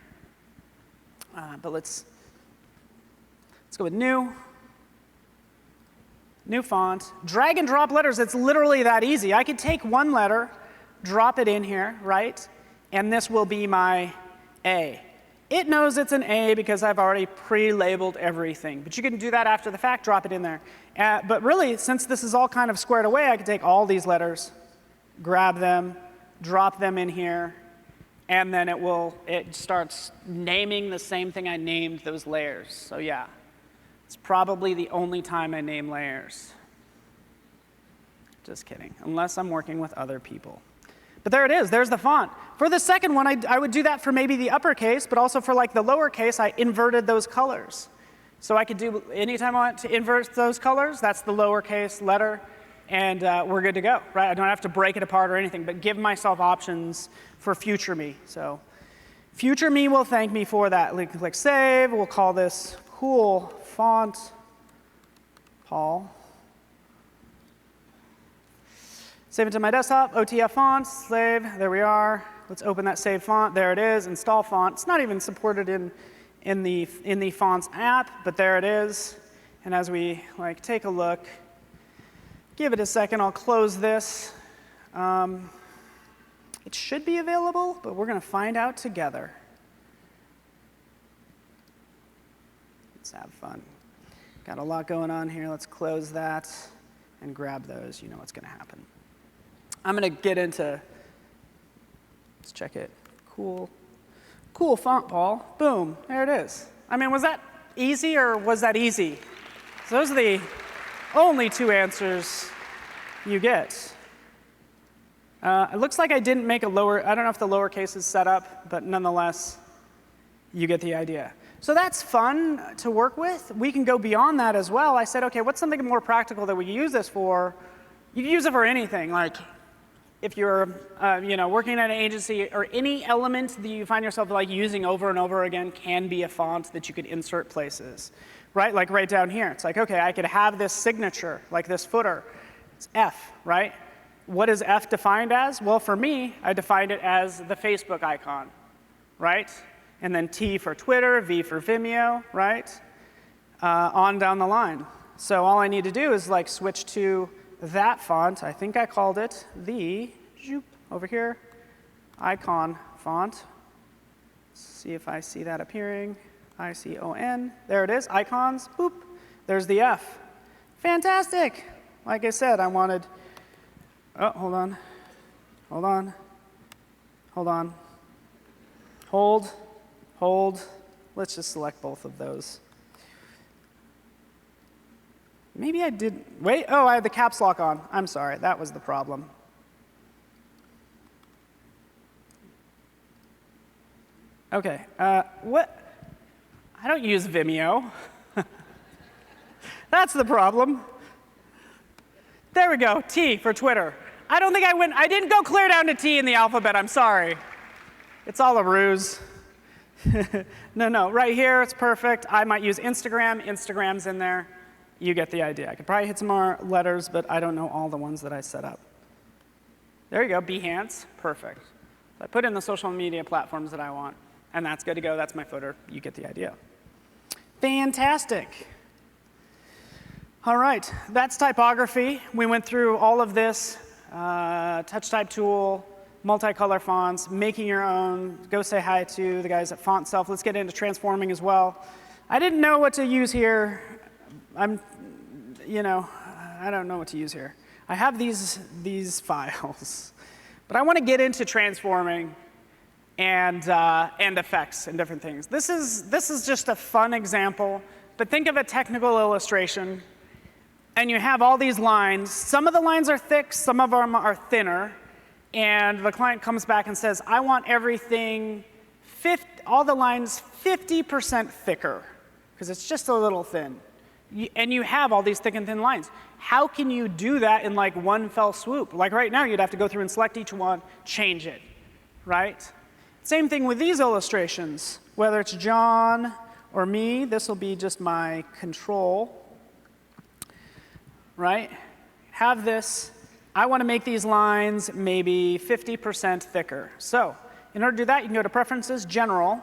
but let's go with new font. Drag and drop letters. It's literally that easy. I could take one letter, drop it in here, right? And this will be my A. It knows it's an A because I've already pre-labeled everything. But you can do that after the fact, drop it in there. But really, since this is all kind of squared away, I can take all these letters, grab them, drop them in here, and then it starts naming the same thing I named those layers. So yeah, it's probably the only time I name layers. Just kidding, unless I'm working with other people. But there it is, there's the font. For the second one, I would do that for maybe the uppercase, but also for like the lowercase, I inverted those colors. So I could do, anytime I want to invert those colors, that's the lowercase letter, and we're good to go, right? I don't have to break it apart or anything, but give myself options for future me. So future me will thank me for that. Click save, we'll call this cool font Paul. Save it to my desktop, OTF fonts, save, there we are. Let's open that save font, there it is, install font. It's not even supported in the fonts app, but there it is. And as we take a look, give it a second, I'll close this. It should be available, but we're gonna find out together. Let's have fun. Got a lot going on here, let's close that and grab those, you know what's gonna happen. I'm going to get into, let's check it, cool font, Paul. Boom, there it is. I mean, was that easy or was that easy? So those are the only two answers you get. It looks like I didn't make a lower, I don't know if the lowercase is set up, but nonetheless, you get the idea. So that's fun to work with. We can go beyond that as well. I said, okay, what's something more practical that we can use this for? You can use it for anything, like if you're working at an agency, or any element that you find yourself using over and over again can be a font that you could insert places, right? Like right down here. It's like, okay, I could have this signature, like this footer. It's F, right? What is F defined as? Well, for me, I defined it as the Facebook icon, right? And then T for Twitter, V for Vimeo, right? On down the line. So all I need to do is switch to that font. I think I called it the, over here, icon font. Let's see if I see that appearing. I-C-O-N. There it is, icons. Boop. There's the F. Fantastic. Like I said, I wanted, oh, hold on. Hold. Let's just select both of those. Maybe I didn't. Wait, oh, I had the caps lock on. I'm sorry, that was the problem. Okay, what? I don't use Vimeo. That's the problem. There we go, T for Twitter. I don't think I didn't go clear down to T in the alphabet, I'm sorry. It's all a ruse. No, right here, it's perfect. I might use Instagram, Instagram's in there. You get the idea. I could probably hit some more letters, but I don't know all the ones that I set up. There you go, Behance, perfect. So I put in the social media platforms that I want, and that's good to go. That's my footer. You get the idea. Fantastic. All right, that's typography. We went through all of this, touch type tool, multicolor fonts, making your own. Go say hi to the guys at Font Self. Let's get into transforming as well. I didn't know what to use here. I don't know what to use here. I have these files, but I want to get into transforming and effects and different things. This is just a fun example, but think of a technical illustration and you have all these lines. Some of the lines are thick, some of them are thinner, and the client comes back and says, I want everything, all the lines 50% thicker, because it's just a little thin. And you have all these thick and thin lines. How can you do that in like one fell swoop? Like right now, you'd have to go through and select each one, change it, right? Same thing with these illustrations. Whether it's John or me, this will be just my control, right? Have this. I want to make these lines maybe 50% thicker. So in order to do that, you can go to Preferences, General.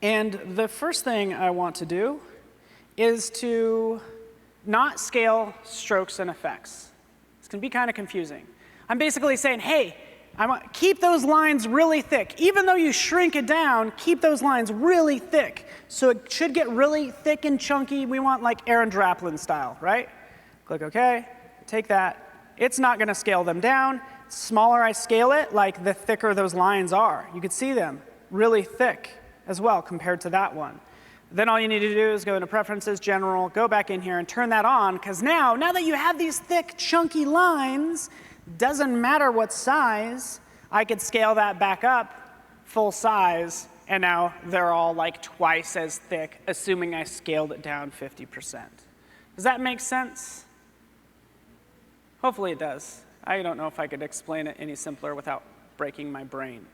And the first thing I want to do is to not scale strokes and effects. It's going to be kind of confusing. I'm basically saying, hey, keep those lines really thick. Even though you shrink it down, keep those lines really thick. So it should get really thick and chunky. We want like Aaron Draplin style, right? Click OK. Take that. It's not going to scale them down. The smaller I scale it, like the thicker those lines are. You can see them really thick as well compared to that one. Then all you need to do is go into Preferences, General, go back in here and turn that on, because now that you have these thick, chunky lines, doesn't matter what size, I could scale that back up full size, and now they're all like twice as thick, assuming I scaled it down 50%. Does that make sense? Hopefully it does. I don't know if I could explain it any simpler without breaking my brain.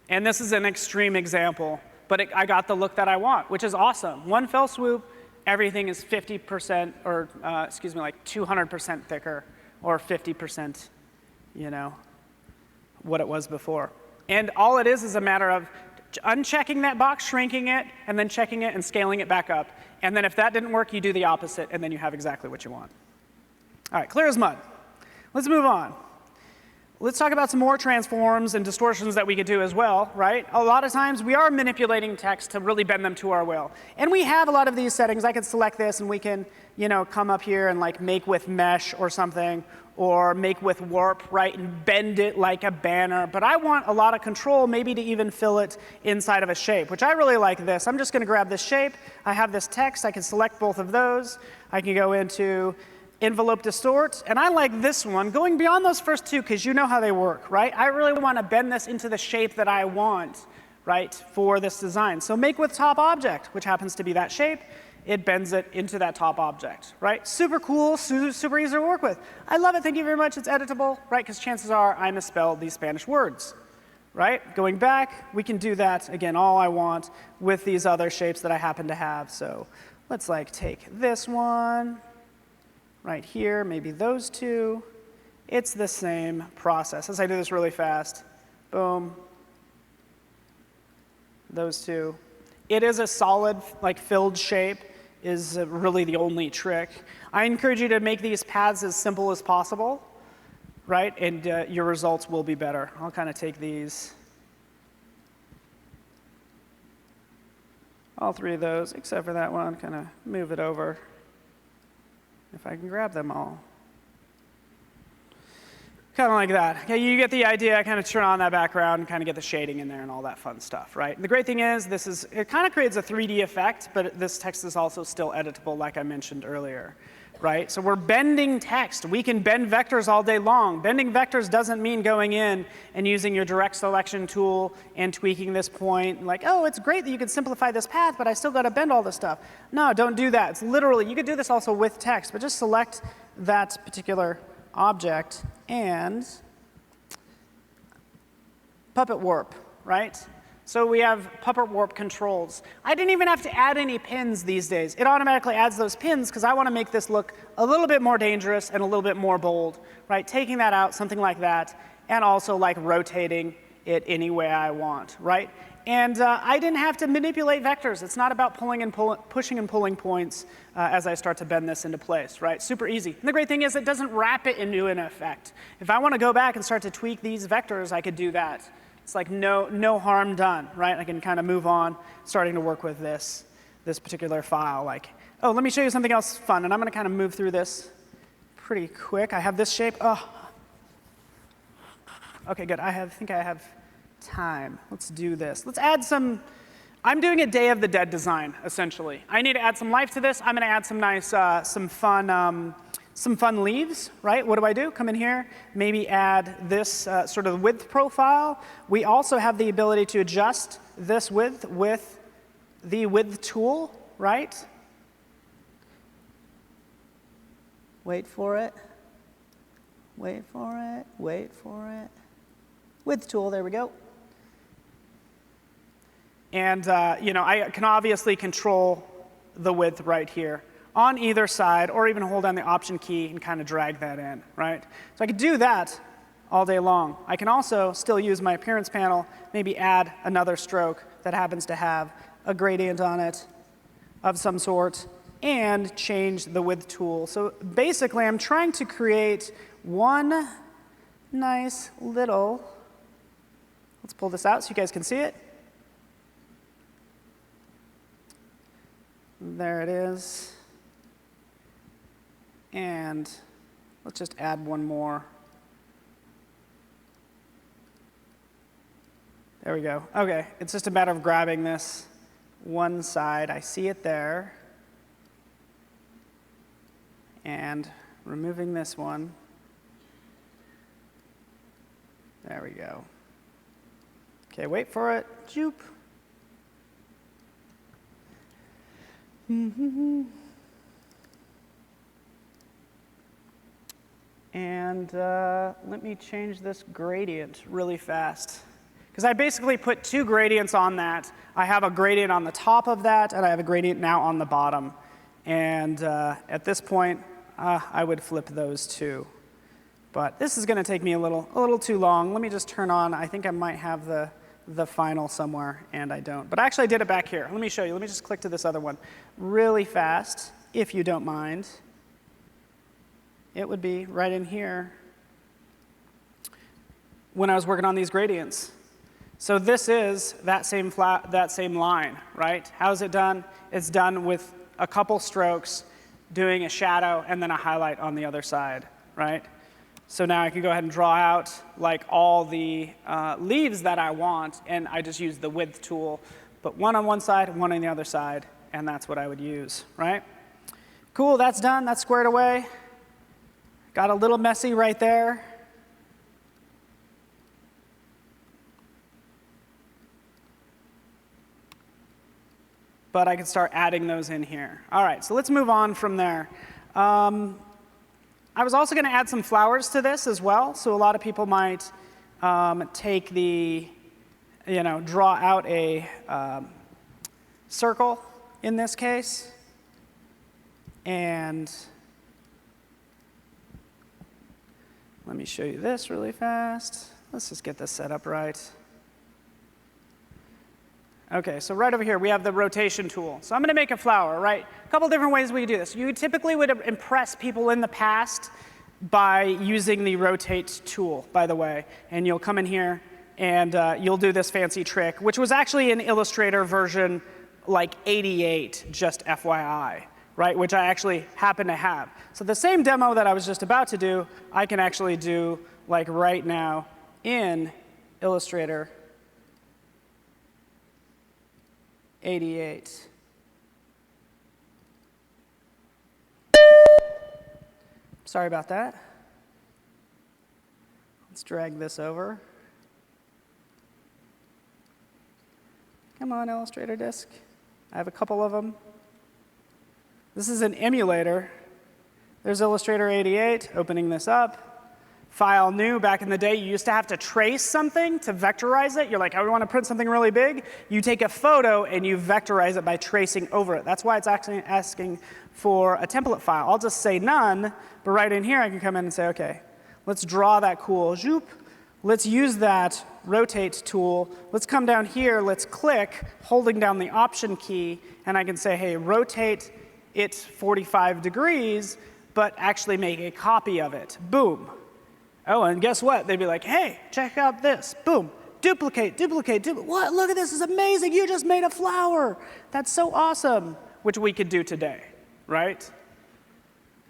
And this is an extreme example, but I got the look that I want, which is awesome. One fell swoop, everything is 50%, or excuse me, like 200% thicker, or 50%, you know, what it was before. And all it is a matter of unchecking that box, shrinking it, and then checking it and scaling it back up. And then if that didn't work, you do the opposite, and then you have exactly what you want. All right, clear as mud. Let's move on. Let's talk about some more transforms and distortions that we could do as well, right? A lot of times we are manipulating text to really bend them to our will. And we have a lot of these settings. I could select this and we can, you know, come up here and like make with mesh or something, or make with warp, right, and bend it like a banner. But I want a lot of control, maybe to even fill it inside of a shape, which I really like this. I'm just going to grab this shape. I have this text. I can select both of those. I can go into Envelope Distort, and I like this one, going beyond those first two, because you know how they work, right? I really want to bend this into the shape that I want, right, for this design. So make with top object, which happens to be that shape. It bends it into that top object, right? Super cool, super easy to work with. I love it. Thank you very much. It's editable, right? Because chances are I misspelled these Spanish words, right? Going back, we can do that, again, all I want with these other shapes that I happen to have. So let's like take this one right here, maybe those two. It's the same process. As I do this really fast, boom, those two. It is a solid, like filled shape is really the only trick. I encourage you to make these paths as simple as possible, right? And your results will be better. I'll kind of take these, all three of those, except for that one, kind of move it over. If I can grab them all. Kind of like that. Okay, you get the idea. I kind of turn on that background and kind of get the shading in there and all that fun stuff, right? And the great thing is, it kind of creates a 3D effect, but this text is also still editable, like I mentioned earlier, right? So we're bending text. We can bend vectors all day long. Bending vectors doesn't mean going in and using your direct selection tool and tweaking this point. Like, oh, it's great that you can simplify this path, but I still got to bend all this stuff. No, don't do that. It's literally, you could do this also with text, but just select that particular object and puppet warp, right? So we have puppet warp controls. I didn't even have to add any pins these days. It automatically adds those pins because I want to make this look a little bit more dangerous and a little bit more bold, right? Taking that out, something like that, and also like rotating it any way I want, right? And I didn't have to manipulate vectors. It's not about pushing and pulling points as I start to bend this into place, right? Super easy. And the great thing is it doesn't wrap it into an effect. If I want to go back and start to tweak these vectors, I could do that. It's like no harm done, right? I can kind of move on, starting to work with this particular file. Like, oh, let me show you something else fun. And I'm going to kind of move through this pretty quick. I have this shape. Oh. OK, good. I think I have time. Let's do this. Let's add some I'm doing a Day of the Dead design, essentially. I need to add some life to this. I'm going to add some nice, some fun leaves, right? What do? Come in here, maybe add this sort of width profile. We also have the ability to adjust this width with the width tool, right? Wait for it. Wait for it. Wait for it. Width tool, there we go. And I can obviously control the width right here on either side, or even hold down the Option key and kind of drag that in, right? So I could do that all day long. I can also still use my Appearance panel, maybe add another stroke that happens to have a gradient on it of some sort, and change the width tool. So basically, I'm trying to create one nice little, let's pull this out so you guys can see it. There it is. And let's just add one more. There we go. OK, it's just a matter of grabbing this one side. I see it there. And removing this one. There we go. OK, wait for it. Joop. And let me change this gradient really fast. Because I basically put two gradients on that. I have a gradient on the top of that, and I have a gradient now on the bottom. And at this point, I would flip those two. But this is going to take me a little too long. Let me just turn on. I think I might have the final somewhere, and I don't. But actually, I did it back here. Let me show you. Let me just click to this other one really fast, if you don't mind. It would be right in here when I was working on these gradients. So this is that same line, right? How's it done? It's done with a couple strokes, doing a shadow, and then a highlight on the other side, right? So now I can go ahead and draw out like all the leaves that I want, and I just use the width tool. Put one on one side, one on the other side, and that's what I would use, right? Cool, that's done. That's squared away. Got a little messy right there. But I can start adding those in here. All right, so let's move on from there. I was also going to add some flowers to this as well. So a lot of people might take draw out a circle in this case. And let me show you this really fast. Let's just get this set up right. OK, so right over here, we have the rotation tool. So I'm going to make a flower, right? A couple different ways we could do this. You typically would impress people in the past by using the rotate tool, by the way. And you'll come in here, and you'll do this fancy trick, which was actually in Illustrator version like 88, just FYI, right? Which I actually happen to have. So the same demo that I was just about to do, I can actually do like right now in Illustrator 88. Sorry about that. Let's drag this over. Come on, Illustrator disk. I have a couple of them. This is an emulator. There's Illustrator 88, opening this up. File new. Back in the day, you used to have to trace something to vectorize it. You're like, I want to print something really big. You take a photo and you vectorize it by tracing over it. That's why it's actually asking for a template file. I'll just say none, but right in here I can come in and say, OK, let's draw that cool zoop. Let's use that rotate tool. Let's come down here. Let's click, holding down the Option key, and I can say, hey, rotate it 45 degrees, but actually make a copy of it. Boom. Oh, and guess what? They'd be like, hey, check out this. Boom. Duplicate, duplicate, duplicate. What? Look at this. This is amazing. You just made a flower. That's so awesome, which we could do today, right?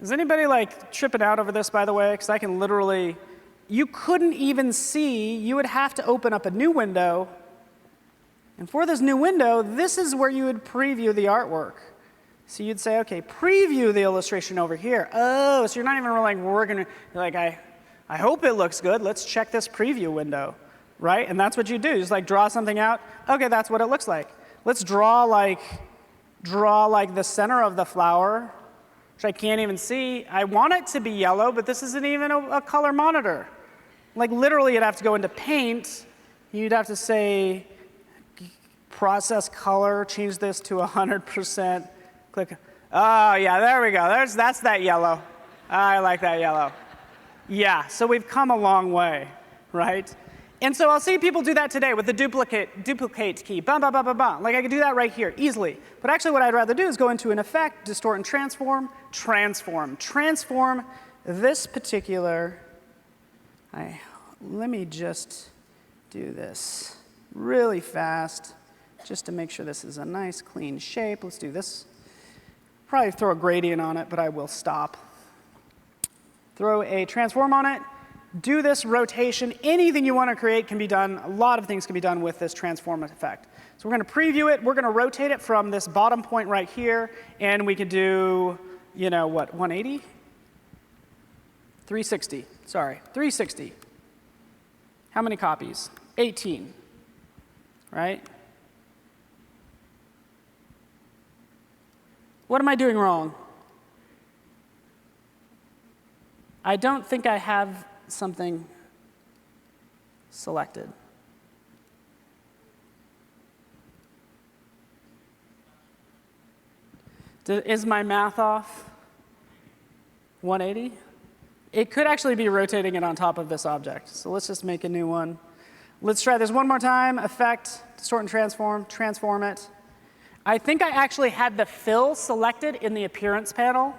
Is anybody like tripping out over this, by the way? Because I can literally, you couldn't even see. You would have to open up a new window And for this new window, this is where you would preview the artwork. So you'd say, OK, preview the illustration over here. Oh, so you're not even like, we're going to, like, I hope it looks good. Let's check this preview window, right? And that's what you do. You just like draw something out. OK, that's what it looks like. Let's draw like the center of the flower, which I can't even see. I want it to be yellow, but this isn't even a color monitor. Like literally, you'd have to go into Paint. You'd have to say, process color, change this to 100%. Click. Oh, yeah, there we go. That's that yellow. I like that yellow. Yeah, so we've come a long way, right? And so I'll see people do that today with the duplicate key. Bum, bum, bum, bum, bum. Like I could do that right here easily. But actually what I'd rather do is go into an effect, distort and transform, transform. Transform this particular, let me just do this really fast just to make sure this is a nice clean shape. Let's do this. Probably throw a gradient on it, but I will stop. Throw a transform on it. Do this rotation. Anything you want to create can be done. A lot of things can be done with this transform effect. So we're going to preview it. We're going to rotate it from this bottom point right here. And we could do, you know, what, 180? 360. Sorry, 360. How many copies? 18. Right? What am I doing wrong? I don't think I have something selected. Is my math off? 180? It could actually be rotating it on top of this object. So let's just make a new one. Let's try this one more time. Effect, distort and transform, transform it. I think I actually had the fill selected in the appearance panel.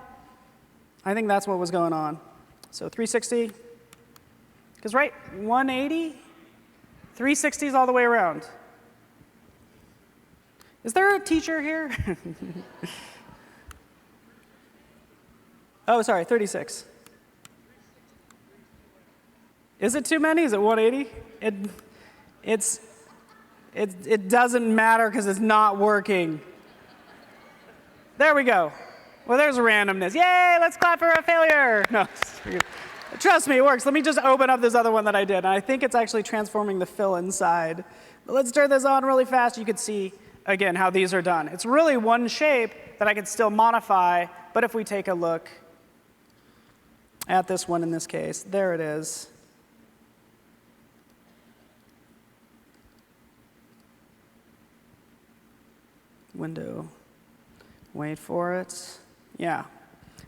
I think that's what was going on. So 360. Because, right, 180, 360 is all the way around. Is there a teacher here? Oh, sorry, 36. Is it too many? Is it 180? It doesn't matter because it's not working. There we go. Well, there's a randomness. Yay, let's clap for a failure. No, trust me, it works. Let me just open up this other one that I did. And I think it's actually transforming the fill inside. But let's turn this on really fast. You can see, again, how these are done. It's really one shape that I can still modify. But if we take a look at this one in this case, there it is. Window. Wait for it. Yeah.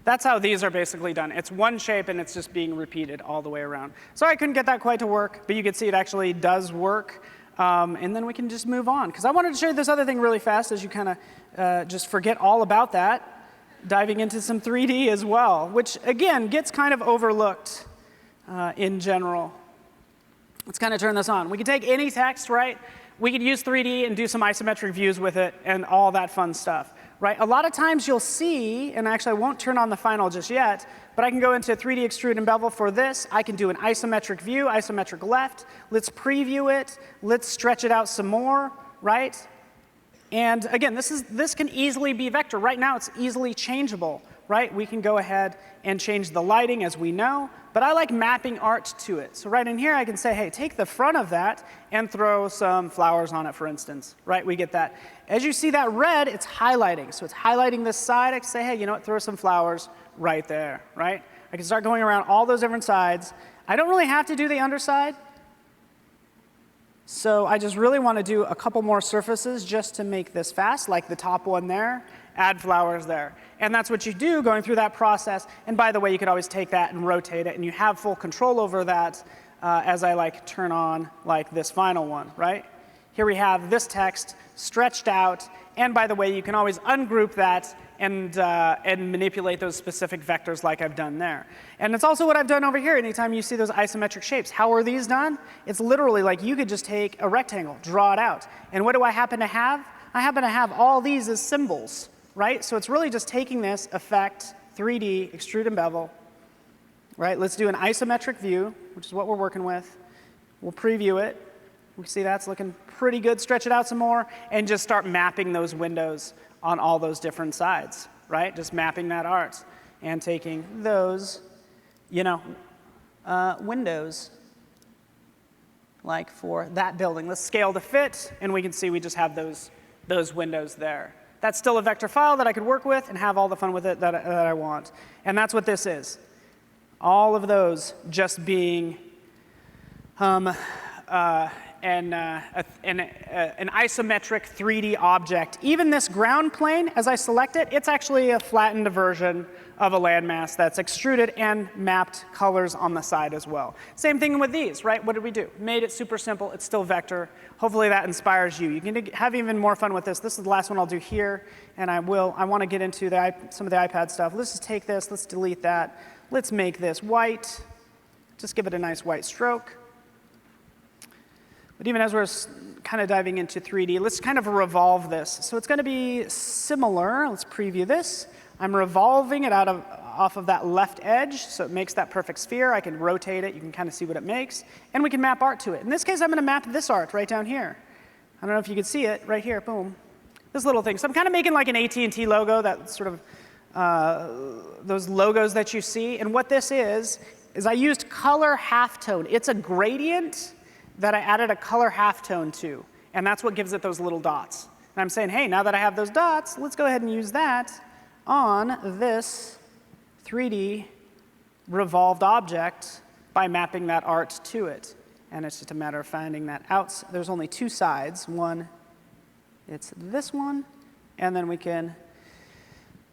That's how these are basically done. It's one shape, and it's just being repeated all the way around. Sorry I couldn't get that quite to work, but you can see it actually does work. And then we can just move on. Because I wanted to show you this other thing really fast as you kind of just forget all about that, diving into some 3D as well, which, again, gets kind of overlooked in general. Let's kind of turn this on. We can take any text, right? We could use 3D and do some isometric views with it and all that fun stuff. Right? A lot of times you'll see, and actually I won't turn on the final just yet, but I can go into 3D extrude and bevel for this. I can do an isometric view, isometric left. Let's preview it. Let's stretch it out some more, right? And again, this can easily be vector. Right now it's easily changeable, right? We can go ahead and change the lighting as we know, but I like mapping art to it. So right in here I can say, hey, take the front of that and throw some flowers on it, for instance, right? We get that. As you see that red, it's highlighting. So it's highlighting this side. I can say, hey, you know what, throw some flowers right there, right? I can start going around all those different sides. I don't really have to do the underside. So I just really want to do a couple more surfaces just to make this fast, like the top one there, add flowers there. And that's what you do going through that process. And by the way, you could always take that and rotate it, and you have full control over that as I like turn on like this final one, right? Here we have this text stretched out. And by the way, you can always ungroup that and manipulate those specific vectors like I've done there. And it's also what I've done over here anytime you see those isometric shapes. How are these done? It's literally like you could just take a rectangle, draw it out. And what do I happen to have? I happen to have all these as symbols, right? So it's really just taking this effect, 3D, extrude and bevel, right? Let's do an isometric view, which is what we're working with. We'll preview it. We see that's looking pretty good. Stretch it out some more and just start mapping those windows on all those different sides, right? Just mapping that art and taking those, windows, like for that building. Let's scale to fit, and we can see we just have those windows there. That's still a vector file that I could work with and have all the fun with it that I want. And that's what this is. All of those just being an isometric 3D object. Even this ground plane, as I select it, it's actually a flattened version of a landmass that's extruded and mapped colors on the side as well. Same thing with these, right? What did we do? Made it super simple. It's still vector. Hopefully that inspires you. You can have even more fun with this. This is the last one I'll do here, and I want to get into some of the iPad stuff. Let's just take this. Let's delete that. Let's make this white. Just give it a nice white stroke. But even as we're kind of diving into 3D, let's kind of revolve this. So it's going to be similar. Let's preview this. I'm revolving it off of that left edge, so it makes that perfect sphere. I can rotate it. You can kind of see what it makes. And we can map art to it. In this case, I'm going to map this art right down here. I don't know if you can see it right here. Boom. This little thing. So I'm kind of making like an AT&T logo, that sort of those logos that you see. And what this is I used color halftone. It's a gradient that I added a color halftone to. And that's what gives it those little dots. And I'm saying, hey, now that I have those dots, let's go ahead and use that on this 3D revolved object by mapping that art to it. And it's just a matter of finding that out. There's only two sides. One, it's this one. And then we can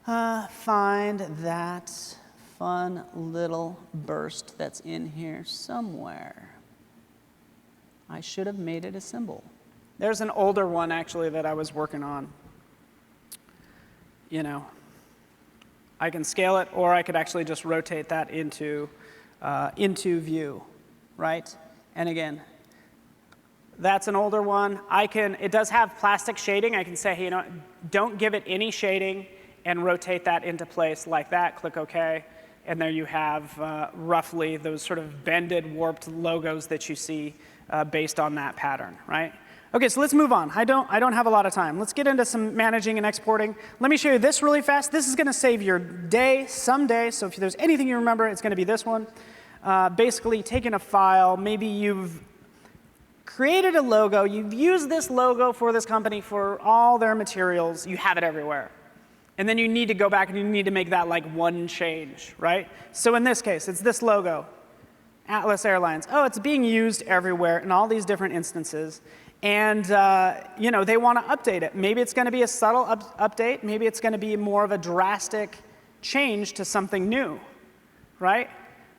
find that fun little burst that's in here somewhere. I should have made it a symbol. There's an older one, actually, that I was working on. I can scale it, or I could actually just rotate that into view, right? And again, that's an older one. It does have plastic shading. I can say, hey, don't give it any shading, and rotate that into place like that. Click OK. And there you have roughly those sort of bended, warped logos that you see based on that pattern, right? OK, so let's move on. I don't have a lot of time. Let's get into some managing and exporting. Let me show you this really fast. This is going to save your day someday. So if there's anything you remember, it's going to be this one. Basically, taking a file. Maybe you've created a logo. You've used this logo for this company for all their materials. You have it everywhere. And then you need to go back and you need to make that like one change, right? So in this case, it's this logo, Atlas Airlines. Oh, it's being used everywhere in all these different instances. And they want to update it. Maybe it's going to be a subtle update. Maybe it's going to be more of a drastic change to something new, right?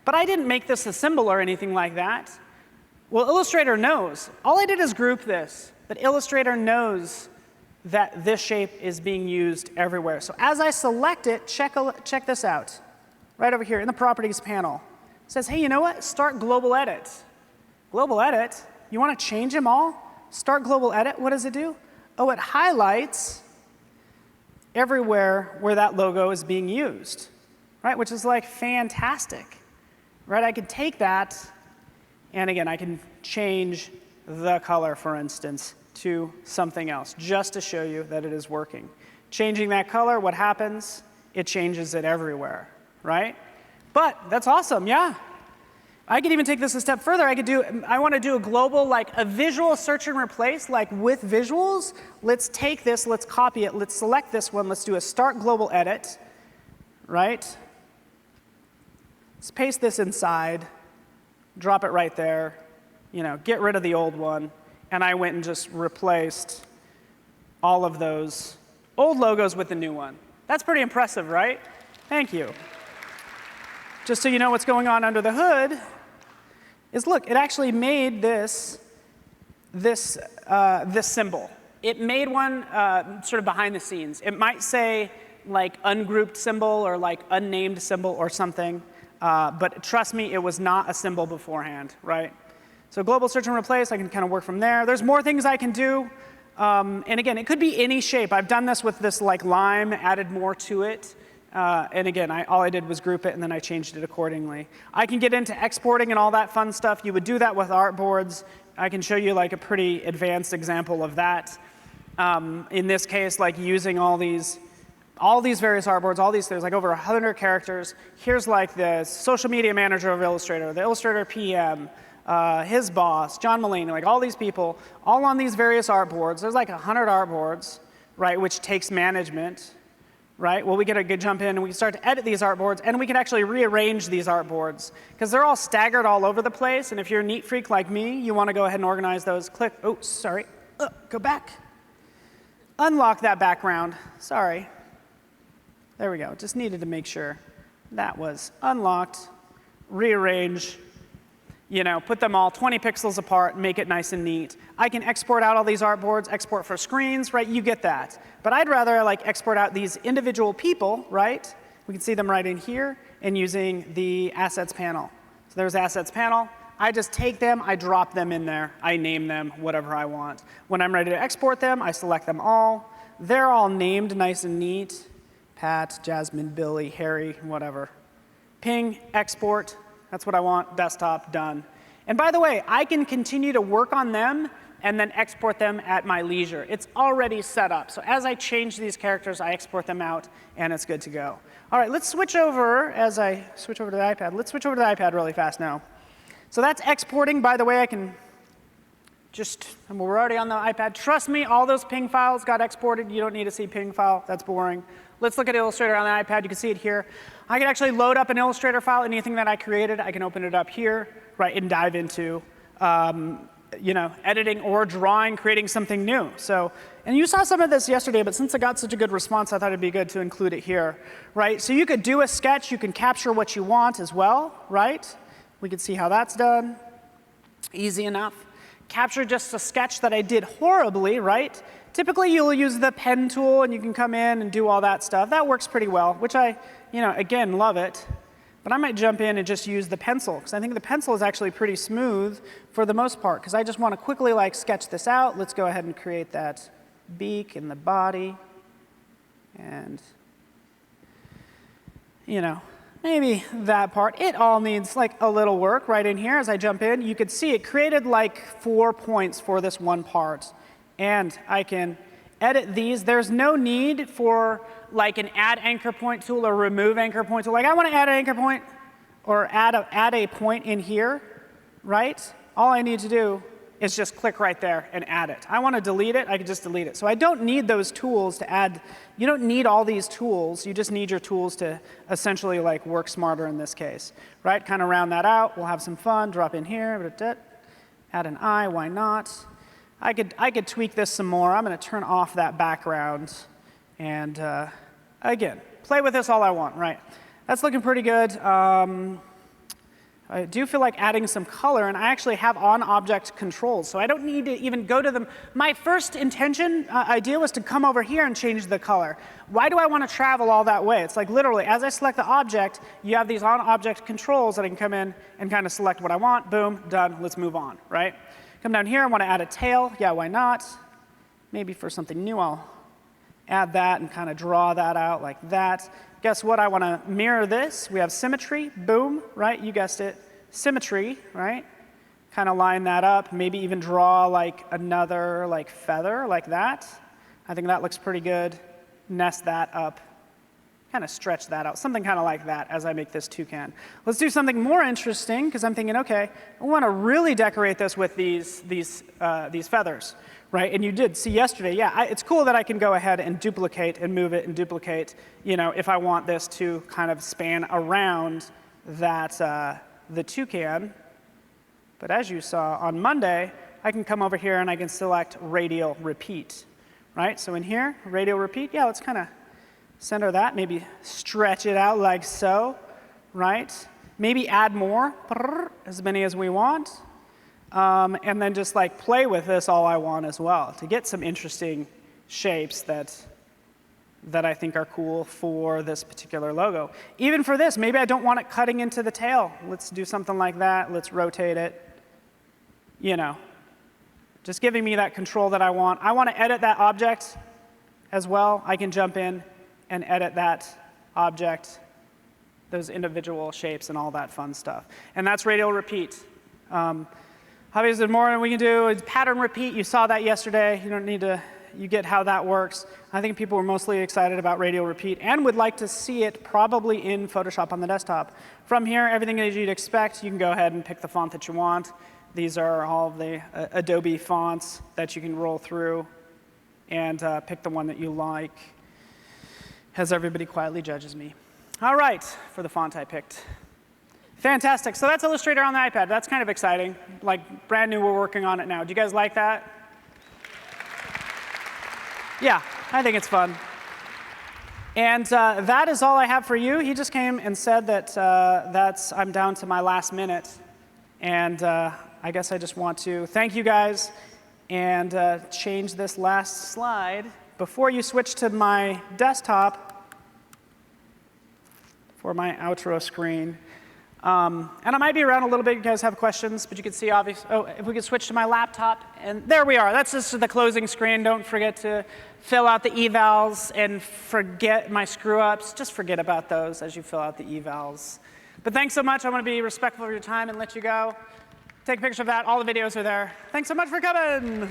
But I didn't make this a symbol or anything like that. Well, Illustrator knows. All I did is group this. But Illustrator knows that this shape is being used everywhere. So as I select it, check this out. Right over here in the Properties panel. It says, hey, you know what? Start Global Edit. Global Edit? You want to change them all? Start Global Edit. What does it do? Oh, it highlights everywhere where that logo is being used, right? Which is like fantastic, right? I can take that, and again, I can change the color, for instance, to something else, just to show you that it is working. Changing that color, what happens? It changes it everywhere, right? But that's awesome, yeah. I could even take this a step further. I want to do a global, like a visual search and replace, like with visuals. Let's take this, let's copy it, let's select this one, let's do a start global edit, right? Let's paste this inside, drop it right there, get rid of the old one. And I went and just replaced all of those old logos with the new one. That's pretty impressive, right? Thank you. Just so you know what's going on under the hood, is look, it actually made this symbol. It made one sort of behind the scenes. It might say like ungrouped symbol or like unnamed symbol or something, but trust me, it was not a symbol beforehand, right? So global search and replace, I can kind of work from there. There's more things I can do. And again, it could be any shape. I've done this with this like lime, added more to it. And again, all I did was group it, and then I changed it accordingly. I can get into exporting and all that fun stuff. You would do that with artboards. I can show you like a pretty advanced example of that. In this case, like using all these various artboards, there's like over 100 characters. Here's like the social media manager of Illustrator, the Illustrator PM, his boss, John Mulaney, like all these people, all on these various artboards. There's like 100 artboards, right, which takes management, right? Well, we get a good jump in, and we can start to edit these artboards, and we can actually rearrange these artboards, because they're all staggered all over the place, and if you're a neat freak like me, you want to go ahead and organize those. Click, oh, sorry, go back. Unlock that background, sorry. There we go, just needed to make sure that was unlocked, rearrange, you know, put them all 20 pixels apart, make it nice and neat. I can export out all these artboards, export for screens, right? You get that. But I'd rather like export out these individual people, right? We can see them right in here and using the Assets panel. So there's Assets panel. I just take them, I drop them in there, I name them whatever I want. When I'm ready to export them, I select them all. They're all named nice and neat. Pat, Jasmine, Billy, Harry, whatever. Ping, export. That's what I want, desktop, done. And by the way, I can continue to work on them and then export them at my leisure. It's already set up. So as I change these characters, I export them out, and it's good to go. All right, let's switch over, as I switch over to the iPad. Let's switch over to the iPad really fast now. So that's exporting. By the way, I can we're already on the iPad. Trust me, all those ping files got exported. You don't need to see ping file. That's boring. Let's look at Illustrator on the iPad. You can see it here. I can actually load up an Illustrator file. Anything that I created, I can open it up here, right, and dive into, you know, editing or drawing, creating something new. So, and you saw some of this yesterday, but since I got such a good response, I thought it'd be good to include it here, right? So you could do a sketch. You can capture what you want as well, right? We can see how that's done. Easy enough. Capture just a sketch that I did horribly, right? Typically, you'll use the pen tool, and you can come in and do all that stuff. That works pretty well, which I, you know, again, love it. But I might jump in and just use the pencil, because I think the pencil is actually pretty smooth for the most part, because I just want to quickly like sketch this out. Let's go ahead and create that beak and the body. And, you know, maybe that part. It all needs like a little work right in here. As I jump in, you could see it created like 4 points for this one part. And I can edit these. There's no need for like an add anchor point tool or remove anchor point tool. Like I want to add an anchor point or add a point in here, right? All I need to do is just click right there and add it. I want to delete it, I can just delete it. So I don't need those tools to add. You don't need all these tools. You just need your tools to essentially like work smarter in this case, right? Kind of round that out. We'll have some fun. Drop in here. Add an eye. Why not? I could tweak this some more. I'm going to turn off that background. And again, play with this all I want, right? That's looking pretty good. I do feel like adding some color, and I actually have on-object controls, so I don't need to even go to them. My first idea was to come over here and change the color. Why do I want to travel all that way? It's like literally, as I select the object, you have these on-object controls that I can come in and kind of select what I want. Boom, done. Let's move on, right? Come down here, I want to add a tail. Yeah, why not? Maybe for something new, I'll add that and kind of draw that out like that. Guess what? I want to mirror this. We have symmetry. Boom, right? You guessed it. Symmetry, right? Kind of line that up. Maybe even draw like another like feather like that. I think that looks pretty good. Nest that up. Kind of stretch that out. Something kind of like that as I make this toucan. Let's do something more interesting, because I'm thinking, okay, I want to really decorate this with these feathers. Right, and you did see yesterday, yeah, it's cool that I can go ahead and duplicate and move it and duplicate, you know, if I want this to kind of span around that, the toucan. But as you saw on Monday, I can come over here and I can select radial repeat, right? So in here, radial repeat, yeah, let's kind of center that, maybe stretch it out like so, right? Maybe add more, as many as we want. And then just like play with this all I want as well to get some interesting shapes that I think are cool for this particular logo. Even for this, maybe I don't want it cutting into the tail. Let's do something like that. Let's rotate it. You know, just giving me that control that I want. I want to edit that object as well. I can jump in and edit that object, those individual shapes and all that fun stuff. And that's radial repeat. Obviously, the more we can do is pattern repeat. You saw that yesterday. You don't need to, you get how that works. I think people were mostly excited about radial repeat and would like to see it probably in Photoshop on the desktop. From here, everything that you'd expect, you can go ahead and pick the font that you want. These are all of the Adobe fonts that you can roll through and pick the one that you like, as everybody quietly judges me. All right, for the font I picked. Fantastic. So that's Illustrator on the iPad. That's kind of exciting. Like, brand new, we're working on it now. Do you guys like that? Yeah, I think it's fun. And that is all I have for you. He just came and said that I'm down to my last minute. And I guess I just want to thank you guys and change this last slide before you switch to my desktop for my outro screen. And I might be around a little bit. You guys have questions, but you can see obviously. Oh, if we could switch to my laptop, and there we are. That's just the closing screen. Don't forget to fill out the evals and forget my screw-ups. Just forget about those as you fill out the evals. But thanks so much. I want to be respectful of your time and let you go. Take a picture of that. All the videos are there. Thanks so much for coming.